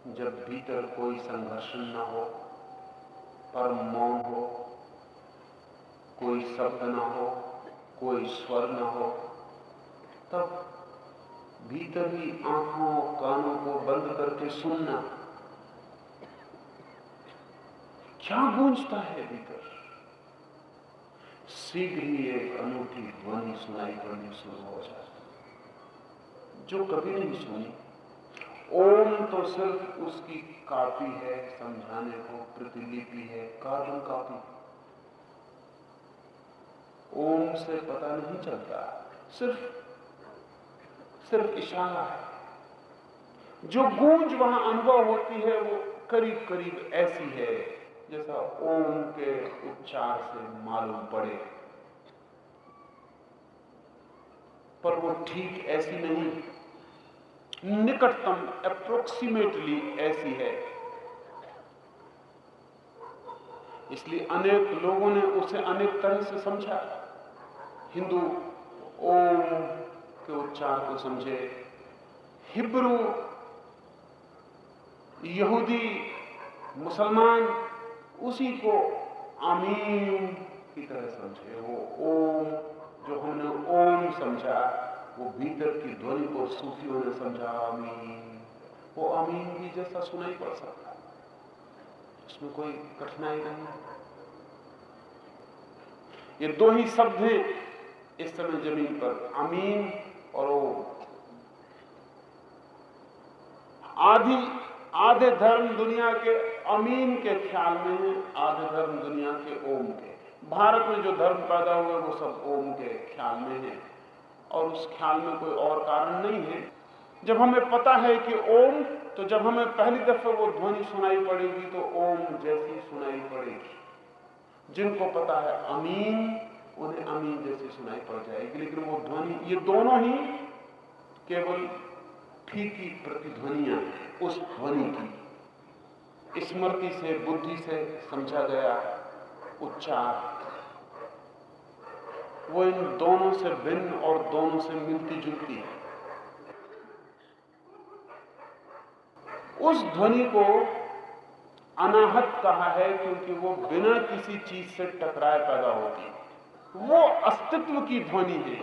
जब भीतर कोई संघर्ष न हो, परम मौन हो, कोई शब्द न हो, कोई स्वर न हो, तब भीतर ही आंखों कानों को बंद करके सुनना, क्या गूंजता है भीतर। शीघ्र ही एक अनूठी ध्वनि सुनाई पड़नी शुरू हो जाती जो कभी नहीं सुनी। ओम तो सिर्फ उसकी कॉपी है, समझाने को प्रतिलिपि है, कार्बन कॉपी। ओम से पता नहीं चलता, सिर्फ इशारा है। जो गूंज वहां अनुभव होती है वो करीब करीब ऐसी है जैसा ओम के उच्चार से मालूम पड़े, पर वो ठीक ऐसी नहीं, निकटतम अप्रोक्सीमेटली ऐसी है। इसलिए अनेक लोगों ने उसे अनेक तरह से समझा। हिंदू ओम के उच्चार को समझे, हिब्रू, यहूदी, मुसलमान उसी को आमीन की तरह समझे। वो ओम जो हमने ओम समझा वो भीतर की ध्वनि को सूफियों ने समझा आमीन। वो आमीन भी जैसा सुनाई पड़ सकता है, उसमें कोई कठिनाई नहीं। ये दो ही शब्द हैं इस समय जमीन पर, आमीन और ओम। आधे धर्म दुनिया के अमीन के ख्याल में है, आधे धर्म दुनिया के ओम के। भारत में जो धर्म पैदा हुए वो सब ओम के ख्याल में है, और उस ख्याल में कोई और कारण नहीं है। जब हमें पता है कि ओम, तो जब हमें पहली दफे वो ध्वनि सुनाई पड़ेगी तो ओम जैसी सुनाई पड़ेगी। जिनको पता है अमीन, उन्हें अमीन जैसी सुनाई पड़ जाएगी। लेकिन वो ध्वनि, ये दोनों ही केवल फीकी प्रतिध्वनियां हैं उस ध्वनि की। स्मृति से, बुद्धि से समझा गया उच्चार वो इन दोनों से भिन्न और दोनों से मिलती जुलती है। उस ध्वनि को अनाहत कहा है क्योंकि वो बिना किसी चीज से टकराए पैदा होती है। वो अस्तित्व की ध्वनि है,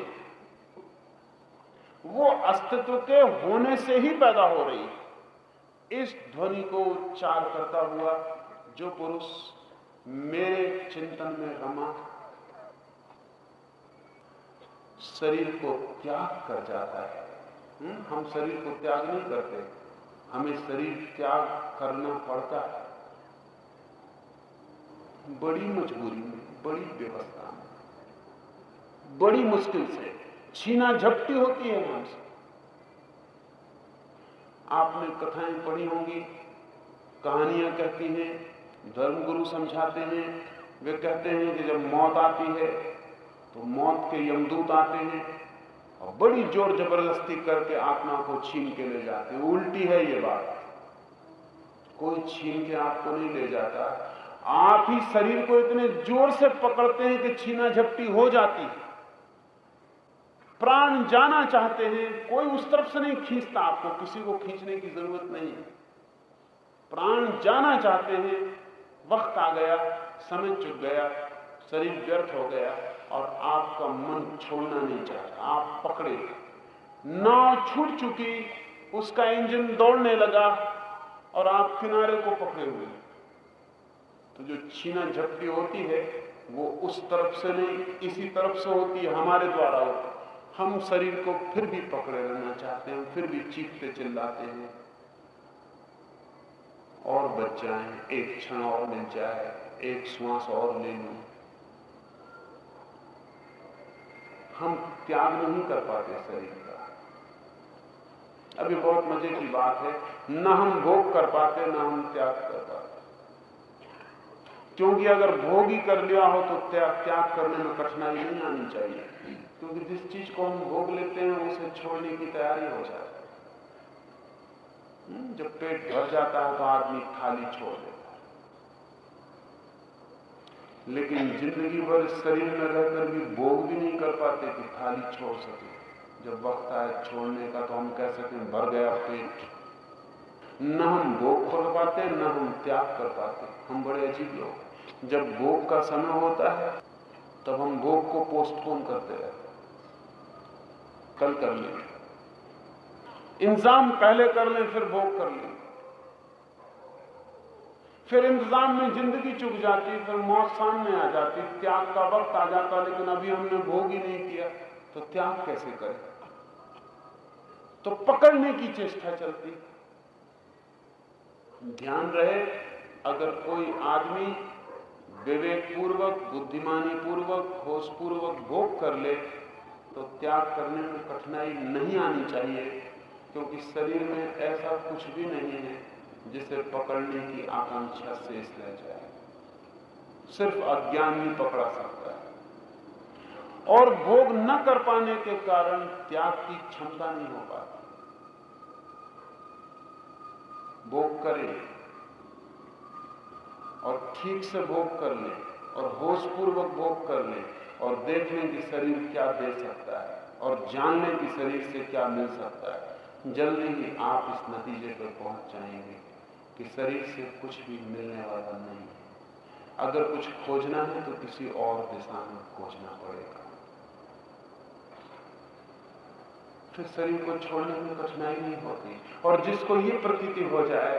वो अस्तित्व के होने से ही पैदा हो रही है। इस ध्वनि को उच्चार करता हुआ जो पुरुष मेरे चिंतन में रमा, शरीर को त्याग कर जाता है। हम शरीर को त्याग नहीं करते, हमें शरीर त्याग करना पड़ता है, बड़ी मजबूरी में, बड़ी व्यवस्था में, बड़ी मुश्किल से। छीना झपटी होती है हमसे। आपने कथाएं पढ़ी होंगी, कहानियां कहती हैं, धर्मगुरु समझाते हैं। वे कहते हैं कि जब मौत आती है तो मौत के यमदूत आते हैं और बड़ी जोर जबरदस्ती करके आत्मा को छीन के ले जाते हैं। उल्टी है ये बात, कोई छीन के आपको नहीं ले जाता, आप ही शरीर को इतने जोर से पकड़ते हैं कि छीना झपटी हो जाती है। प्राण जाना चाहते हैं, कोई उस तरफ से नहीं खींचता आपको, किसी को खींचने की जरूरत नहीं है। प्राण जाना चाहते हैं, वक्त आ गया, समय चुक गया, शरीर व्यर्थ हो गया और आपका मन छोड़ना नहीं चाहता, आप पकड़े। नाव छूट चुकी, उसका इंजन दौड़ने लगा और आप किनारे को पकड़े हुए। तो जो छीना झपटी होती है वो उस तरफ से नहीं, इसी तरफ से होती है, हमारे द्वारा होती है। हम शरीर को फिर भी पकड़े रहना चाहते हैं, फिर भी चीखते चिल्लाते हैं और बच जाएं, एक क्षण और मिल जाए, एक श्वास और ले लूं। हम त्याग नहीं कर पाते शरीर का। अभी बहुत मजे की बात है, ना हम भोग कर पाते, ना हम त्याग कर पाते। क्योंकि अगर भोग ही कर लिया हो तो त्याग करने में कठिनाई नहीं आनी चाहिए, क्योंकि जिस चीज को हम भोग लेते हैं उसे छोड़ने की तैयारी हो जाती है। जब पेट भर जाता है तो आदमी थाली छोड़ देता है, लेकिन जिंदगी भर शरीर में रहकर भी भोग भी नहीं कर पाते कि थाली छोड़ सके। जब वक्त आए छोड़ने का तो हम कह सकें भर गया पेट। न हम भोग कर पाते, न हम त्याग कर पाते। हम बड़े अजीब लोग। जब भोग का समय होता है तब हम भोग को पोस्टपोन करते रहते, कल कर लेंगे, इंतजाम पहले कर लें, फिर भोग कर लें। फिर इंतजाम में जिंदगी चुक जाती, फिर मौत सामने आ जाती, त्याग का वक्त आ जाता, लेकिन अभी हमने भोग ही नहीं किया तो त्याग कैसे करें? तो पकड़ने की चेष्टा चलती। ध्यान रहे, अगर कोई आदमी विवेक पूर्वक, बुद्धिमानी पूर्वक, होश पूर्वक भोग कर ले तो त्याग करने में कठिनाई नहीं आनी चाहिए, क्योंकि शरीर में ऐसा कुछ भी नहीं है जिसे पकड़ने की आकांक्षा शेष रह जाए। सिर्फ अज्ञान ही पकड़ा सकता है, और भोग न कर पाने के कारण त्याग की क्षमता नहीं हो पाती। भोग करें और ठीक से भोग कर लें और होश पूर्वक भोग कर लें और देख लें कि शरीर क्या दे सकता है और जान लें कि शरीर से क्या मिल सकता है। जल्दी ही आप इस नतीजे पर पहुंच जाएंगे कि शरीर से कुछ भी मिलने वाला नहीं है। अगर कुछ खोजना है तो किसी और दिशा में खोजना पड़ेगा। फिर शरीर को छोड़ने में कठिनाई नहीं होती। और जिसको ये प्रतीति हो जाए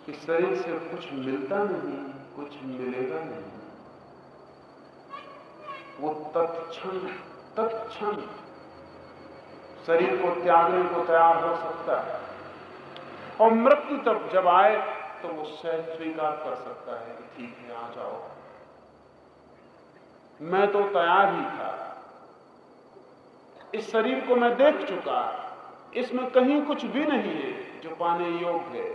कि शरीर से कुछ मिलता नहीं, कुछ मिलेगा नहीं, वो तत्क्षण शरीर को त्यागने को तैयार हो सकता है। और मृत्यु तब जब आए तो वो सहज स्वीकार कर सकता है कि ठीक है, आ जाओ, मैं तो तैयार ही था। इस शरीर को मैं देख चुका, इसमें कहीं कुछ भी नहीं है जो पाने योग्य है,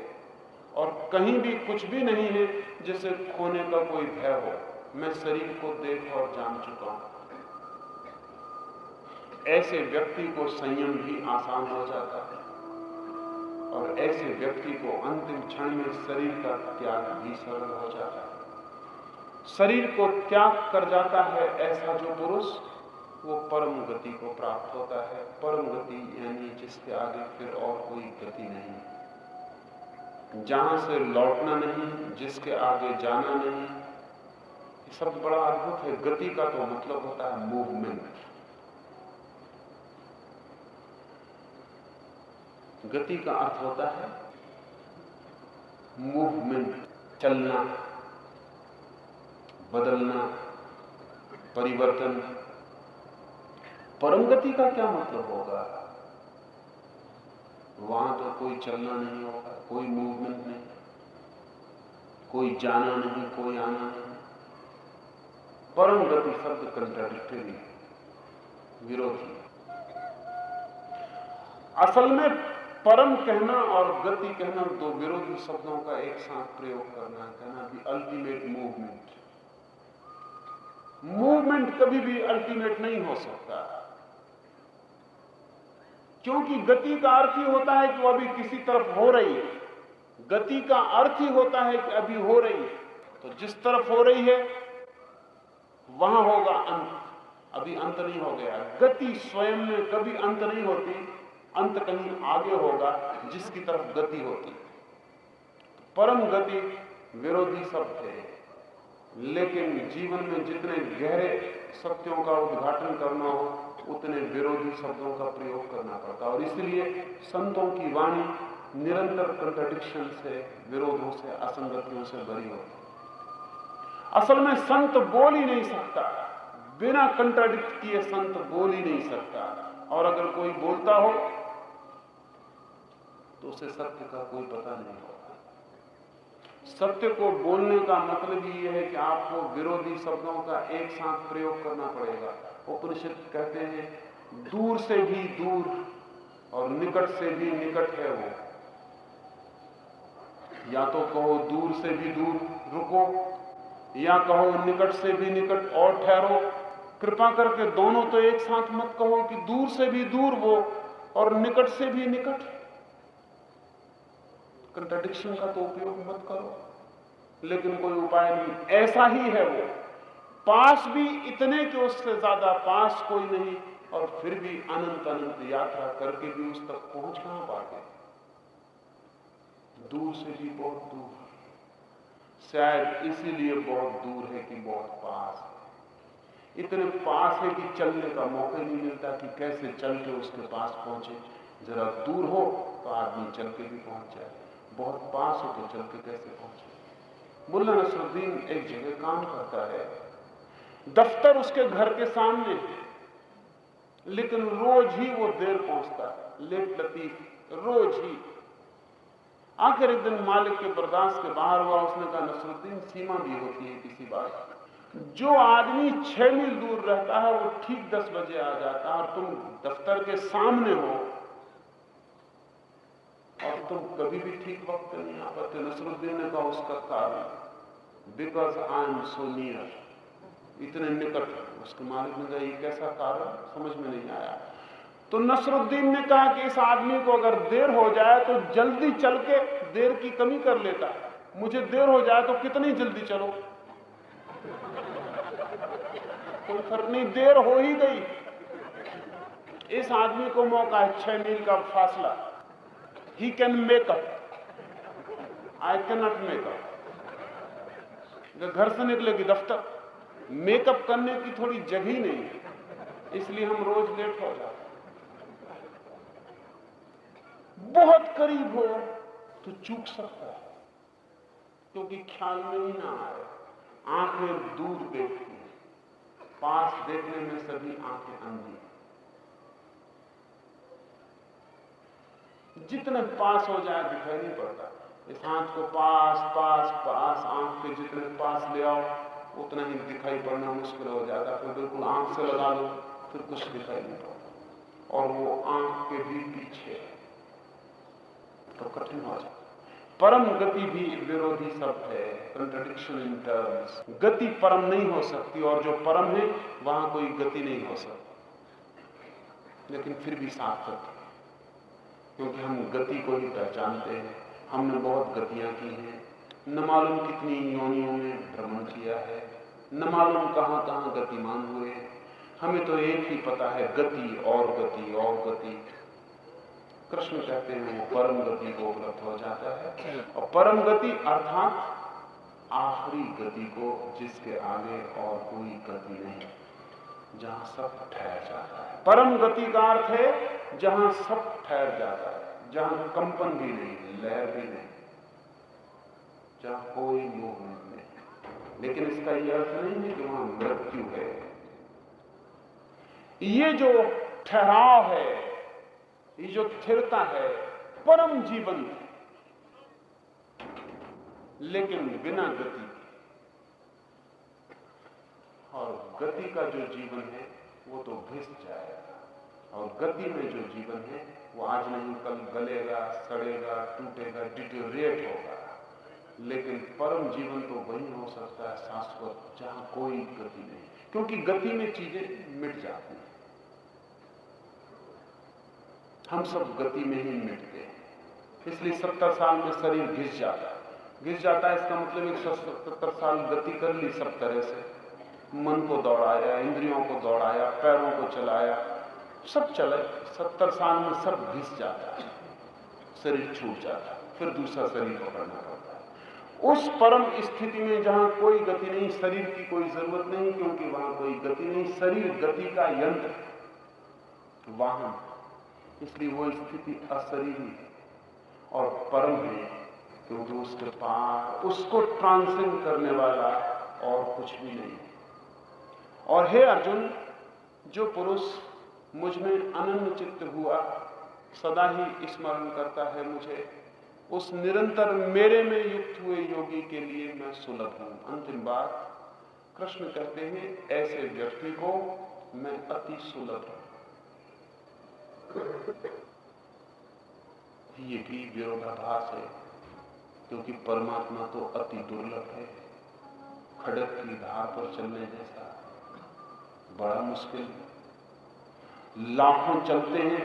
और कहीं भी कुछ भी नहीं है जिसे खोने का कोई भय हो। मैं शरीर को देख और जान चुका हूं। ऐसे व्यक्ति को संयम भी आसान हो जाता है, और ऐसे व्यक्ति को अंतिम क्षण में शरीर का त्याग भी सरल हो जाता है। शरीर को त्याग कर जाता है ऐसा जो पुरुष, वो परम गति को प्राप्त होता है। परम गति यानी जिसके आगे फिर और कोई गति नहीं, जहां से लौटना नहीं, जिसके आगे जाना नहीं। ये सब बड़ा अद्भुत है। गति का तो मतलब होता है मूवमेंट। गति का अर्थ होता है मूवमेंट, चलना, बदलना, परिवर्तन, परम गति का क्या मतलब होगा? वहां तो कोई चलना नहीं होगा, कोई मूवमेंट नहीं, कोई जाना नहीं, कोई आना नहीं। परम गति शब्द कंट्राडिक्टरी, विरोधी। असल में परम कहना और गति कहना दो विरोधी शब्दों का एक साथ प्रयोग करना, कहना कि अल्टीमेट मूवमेंट। मूवमेंट कभी भी अल्टीमेट नहीं हो सकता, क्योंकि गति का अर्थ ही होता है कि वो अभी किसी तरफ हो रही है। गति का अर्थ ही होता है कि अभी हो रही है। तो जिस तरफ हो रही है वहां होगा अंत, अभी अंत नहीं हो गया। गति स्वयं में कभी अंत नहीं होती, अंत कहीं आगे होगा जिसकी तरफ गति होती। परम गति विरोधी शब्द है, लेकिन जीवन में जितने गहरे सत्यों का उद्घाटन करना हो उतने विरोधी शब्दों का प्रयोग करना पड़ता, और इसलिए संतों की वाणी निरंतर कंट्राडिक्शन से, विरोधों से, असंगतियों से भरी होती। असल में संत बोल ही नहीं सकता, बिना कंट्राडिक्ट किए संत बोल ही नहीं सकता। और अगर कोई बोलता हो तो उसे सत्य का कोई पता नहीं होगा। सत्य को बोलने का मतलब ही यह है कि आपको विरोधी शब्दों का एक साथ प्रयोग करना पड़ेगा। उपनिषद कहते हैं दूर से भी दूर और निकट से भी निकट है वो। या तो कहो दूर से भी दूर रुको, या कहो निकट से भी निकट और ठहरो। कृपा करके दोनों तो एक साथ मत कहो कि दूर से भी दूर वो और निकट से भी निकट। कंट्राडिक्शन का तो उपयोग मत करो, लेकिन कोई उपाय नहीं, ऐसा ही है वो। पास भी इतने कि उससे ज्यादा पास कोई नहीं, और फिर भी अनंत अनंत यात्रा करके भी उस तक पहुंच कहां पाते। दूर से भी बहुत दूर, शायद इसीलिए बहुत दूर है कि बहुत पास है। इतने पास है कि चलने का मौका नहीं मिलता कि कैसे चल के उसके पास पहुंचे। जरा दूर हो तो आदमी चल के भी पहुंच जाए, बहुत पास हो तो चल के कैसे पहुंचे। मुल्ला नसरुद्दीन एक जगह काम करता है, दफ्तर उसके घर के सामने है, लेकिन रोज ही वो देर पहुंचता है, लेट लतीफ, रोज ही। आखिर एक दिन मालिक के बर्दाश्त के बाहर हुआ। उसने कहा, नसरुद्दीन, सीमा भी होती है किसी बात। जो आदमी 6 मील दूर रहता है वो ठीक 10 बजे आ जाता है, और तुम दफ्तर के सामने हो और तुम कभी भी ठीक वक्त पे नहीं आ पाते। नसरुद्दीन ने कहा, उसका कारण because I am so near, इतने निकट। उसके मालिक ने कहा, ये कैसा कारण, समझ में नहीं आया। तो नसरुद्दीन ने कहा कि इस आदमी को अगर देर हो जाए तो जल्दी चल के देर की कमी कर लेता है, मुझे देर हो जाए तो कितनी जल्दी चलो, कोई फर्क नहीं, देर हो ही गई। इस आदमी को मौका है, 6 मील का फासला, he can make up, I can not make up. घर से निकलेगी दफ्तर, मेकअप करने की थोड़ी जगह नहीं है, इसलिए हम रोज लेट हो जाते। बहुत करीब हो तो चूक सकता है, क्योंकि ख्याल में ही ना आए। आंखें दूर देखती हैं, पास देखने में सभी आंखें अंधी। जितने पास हो जाए दिखाई नहीं पड़ता। इस हाथ को पास पास पास, आंख के जितने पास ले आओ उतना ही दिखाई पड़ना मुश्किल हो जाता। फिर बिल्कुल आंख से लगा लो, फिर कुछ दिखाई नहीं पड़ता, और वो आंख के भी पीछे तो कठिन हो जाता। परम गति भी विरोधी शब्द है, कंट्राडिक्शन इन टर्म्स। गति परम नहीं हो सकती, और जो परम है वहां कोई गति नहीं हो सकती, लेकिन फिर भी सार्थक है, क्योंकि हम गति को ही पहचानते हैं। हमने बहुत गतियां की हैं, न मालूम कितनी योनियों में भ्रमण किया है, न मालूम कहां कहां गतिमान हुए। हमें तो एक ही पता है, गति और गति और गति। कृष्ण कहते हैं वो परम गति को उपलब्ध हो जाता है, और परम गति अर्थात आखिरी गति को, जिसके आगे और कोई गति नहीं, जहां सब ठहर जाता है। परम गति का अर्थ है जहां सब ठहर जाता है, जहां कंपन भी नहीं, लहर भी नहीं, जहां कोई मूवमेंट नहीं। लेकिन इसका यह अर्थ नहीं है कि वहां मृत्यु है। ये जो ठहराव है, ये जो स्थिरता है, परम जीवन है, लेकिन बिना गति। और गति का जो जीवन है वो तो घिस जाएगा, और गति में जो जीवन है वो आज नहीं कल गलेगा, सड़ेगा, टूटेगा, डिटेरिएट होगा। लेकिन परम जीवन तो वही हो सकता है शाश्वत, जहां कोई गति नहीं, क्योंकि गति में चीजें मिट जाती हैं। हम सब गति में ही मिटते हैं, इसलिए 70 साल में शरीर घिस जाता है। घिस जाता है इसका मतलब 170 साल गति कर ली सब तरह से, मन को दौड़ाया, इंद्रियों को दौड़ाया, पैरों को चलाया, सब चले। 70 साल में सब घिस जाता है, शरीर छूट जाता है, फिर दूसरा शरीर पकड़ना पड़ता है। उस परम स्थिति में जहां कोई गति नहीं, शरीर की कोई जरूरत नहीं, क्योंकि वहां कोई गति नहीं, शरीर गति का यंत्र, वाहन, इसलिए वो स्थिति अशरीरी और परम है, क्योंकि उसके पार उसको ट्रांसेंड करने वाला और कुछ भी नहीं। और हे अर्जुन, जो पुरुष मुझ में अनन्य चित्त हुआ, सदा ही स्मरण करता है मुझे, उस निरंतर मेरे में युक्त हुए योगी के लिए मैं सुलभ हूं। अंतिम बात कृष्ण कहते हैं, ऐसे व्यक्ति को मैं अति सुलभ हूं। ये भी विरोधाभास है, क्योंकि परमात्मा तो अति दुर्लभ है, खड़क की धार पर चलने जैसा, बड़ा मुश्किल है। लाखों चलते हैं,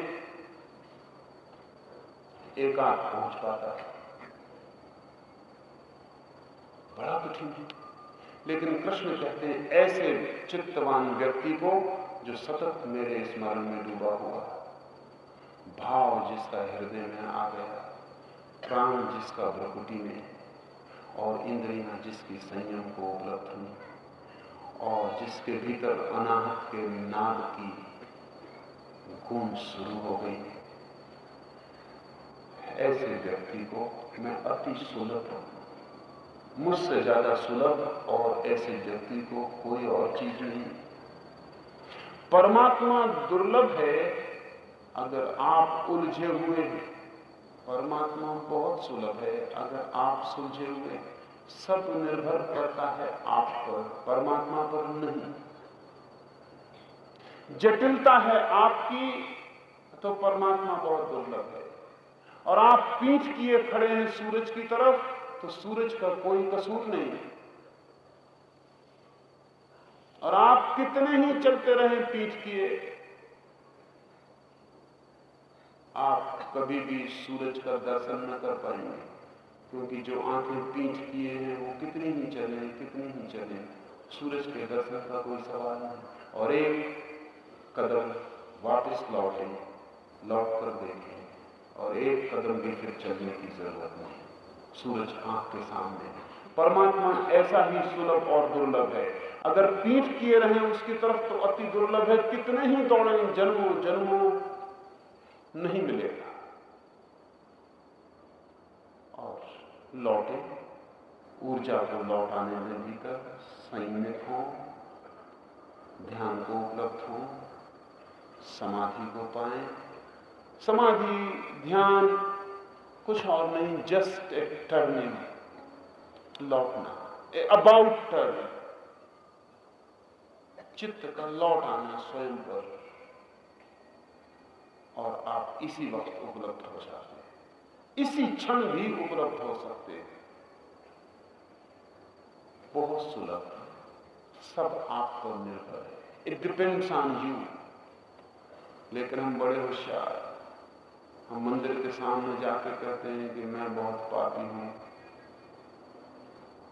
एक आध पहुंच पाता है, बड़ा कठिन है। लेकिन कृष्ण कहते हैं, ऐसे चित्तवान व्यक्ति को जो सतत मेरे स्मरण में डूबा हुआ, भाव जिसका हृदय में आ गया, प्राण जिसका भ्रकुटी में, और इंद्रियां जिसकी संयम को उपलब्ध हुई, और जिसके भीतर अनाहत के नाद की गूंज शुरू हो गई, ऐसे व्यक्ति को मैं अति सुलभ हूं। मुझसे ज्यादा सुलभ और ऐसे व्यक्ति को कोई और चीज नहीं। परमात्मा दुर्लभ है अगर आप उलझे हुए हैं, परमात्मा बहुत सुलभ है अगर आप सुलझे हुए हैं। सब निर्भर करता है आप पर, परमात्मा पर नहीं। जटिलता है आपकी तो परमात्मा बहुत दुर्लभ है। और आप पीठ किए खड़े हैं सूरज की तरफ, तो सूरज का कोई कसूर नहीं है। और आप कितने ही चलते रहें पीठ किए, आप कभी भी सूरज का दर्शन न कर पाएंगे, क्योंकि जो आंखें पीठ किए हैं वो कितनी ही चलें, सूरज के दर्शन का कोई सवाल नहीं। और एक कदम वापस लौट कर देखें, और एक कदम भी फिर चलने की जरूरत नहीं, सूरज आंख के सामने है। परमात्मा ऐसा ही सुलभ और दुर्लभ है। अगर पीठ किए रहें उसकी तरफ तो अति दुर्लभ है, कितने ही दौड़ें, जन्मों जन्मों नहीं मिलेगा। और लौटे, ऊर्जा को लौटाने में भीतर संयमित हो, ध्यान को उपलब्ध हो, समाधि को पाए। समाधि ध्यान कुछ और नहीं, जस्ट ए टर्निंग, लौटना, ए अबाउट टर्न, चित्त का लौट आना स्वयं पर, और आप इसी वक्त उपलब्ध हो जाते हैं, इसी क्षण भी उपलब्ध हो सकते हैं। बहुत सुलभ, सब आप पर निर्भर है, इट डिपेंड्स ऑन यू। लेकिन हम बड़े होशियार, हम मंदिर के सामने जाकर कहते हैं कि मैं बहुत पापी हूं,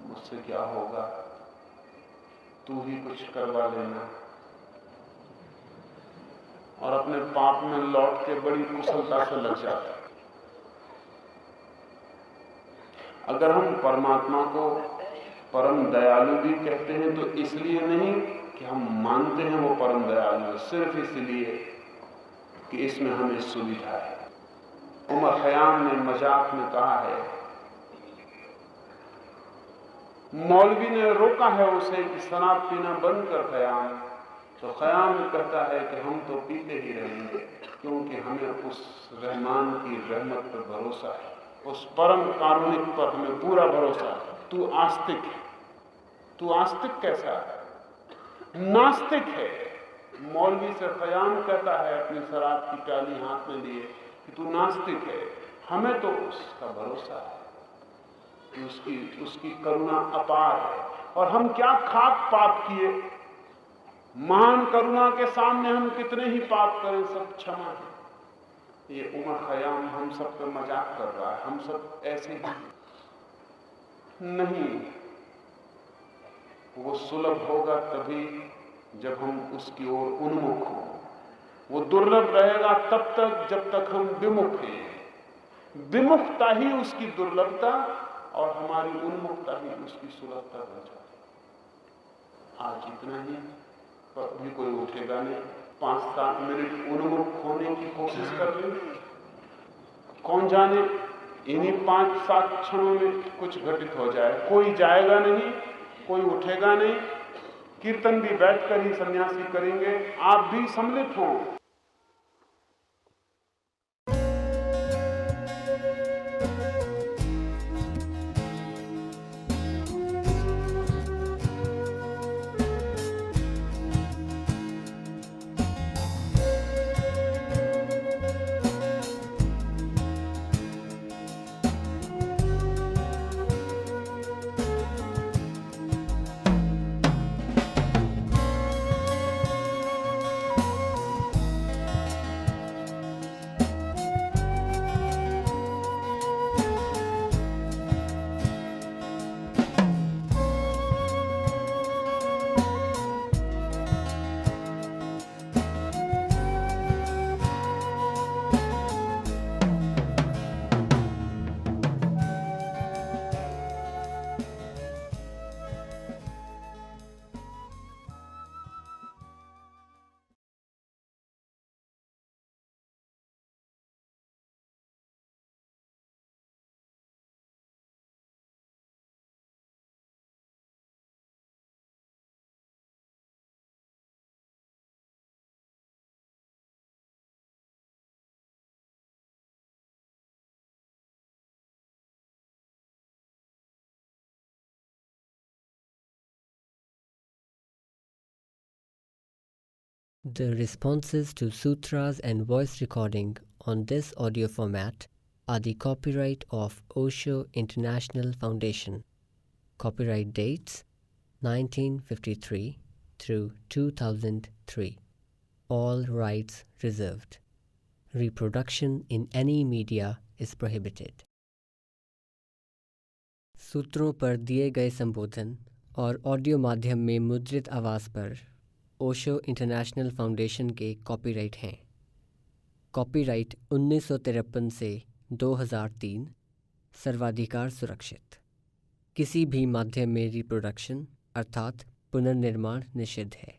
मुझसे क्या होगा, तू ही कुछ करवा लेना, और अपने पाप में लौट के बड़ी कुशलता से लग जाता है। अगर हम परमात्मा को परम दयालु भी कहते हैं तो इसलिए नहीं कि हम मानते हैं वो परम दयालु है, सिर्फ इसलिए कि इसमें हमें सुविधा है। उमर खयाम ने मजाक में कहा है, मौलवी ने रोका है उसे कि शराब पीना बंद कर खयाम, तो ख़याम कहता है कि हम तो पीते ही रहेंगे, क्योंकि हमें उस रहमान की रहमत पर भरोसा है, उस परम कारुणिक पर हमें पूरा भरोसा है। तू आस्तिक है। तू आस्तिक कैसा है? नास्तिक है। मौलवी से ख़याम कहता है अपनी शराब की प्याली हाथ में लिए कि तू नास्तिक है। हमें तो उसका भरोसा है, उसकी करुणा अपार है। और हम क्या खाक पाप किए, महान करुणा के सामने हम कितने ही पाप करें, सब क्षमा है। ये उमर ख़याम हम सब पे मजाक कर रहा है, हम सब ऐसे ही नहीं। वो सुलभ होगा तभी जब हम उसकी ओर उन्मुख हों। वो दुर्लभ रहेगा तब तक जब तक हम विमुख हैं। विमुखता ही उसकी दुर्लभता और हमारी उन्मुखता ही उसकी सुलभता बन जाती। आज इतना ही, पर भी कोई उठेगा नहीं। 5-7 मिनट उन्मुख होने की कोशिश कर लें। कौन जाने इन्हीं 5-7 क्षणों में कुछ घटित हो जाए। कोई जाएगा नहीं, कोई उठेगा नहीं। कीर्तन भी बैठकर ही सन्यासी करेंगे। आप भी सम्मिलित हों। The responses to sutras and voice recording on this audio format are the copyright of Osho International Foundation. Copyright dates 1953 through 2003. All rights reserved. Reproduction in any media is prohibited. सूत्रों पर दिए गए संबोधन और ऑडियो माध्यम में मुद्रित आवाज़ पर ओशो इंटरनेशनल फाउंडेशन के कॉपीराइट हैं। कॉपीराइट 1953 से 2003, सर्वाधिकार सुरक्षित। किसी भी माध्यम में रिप्रोडक्शन अर्थात पुनर्निर्माण निषिद्ध है।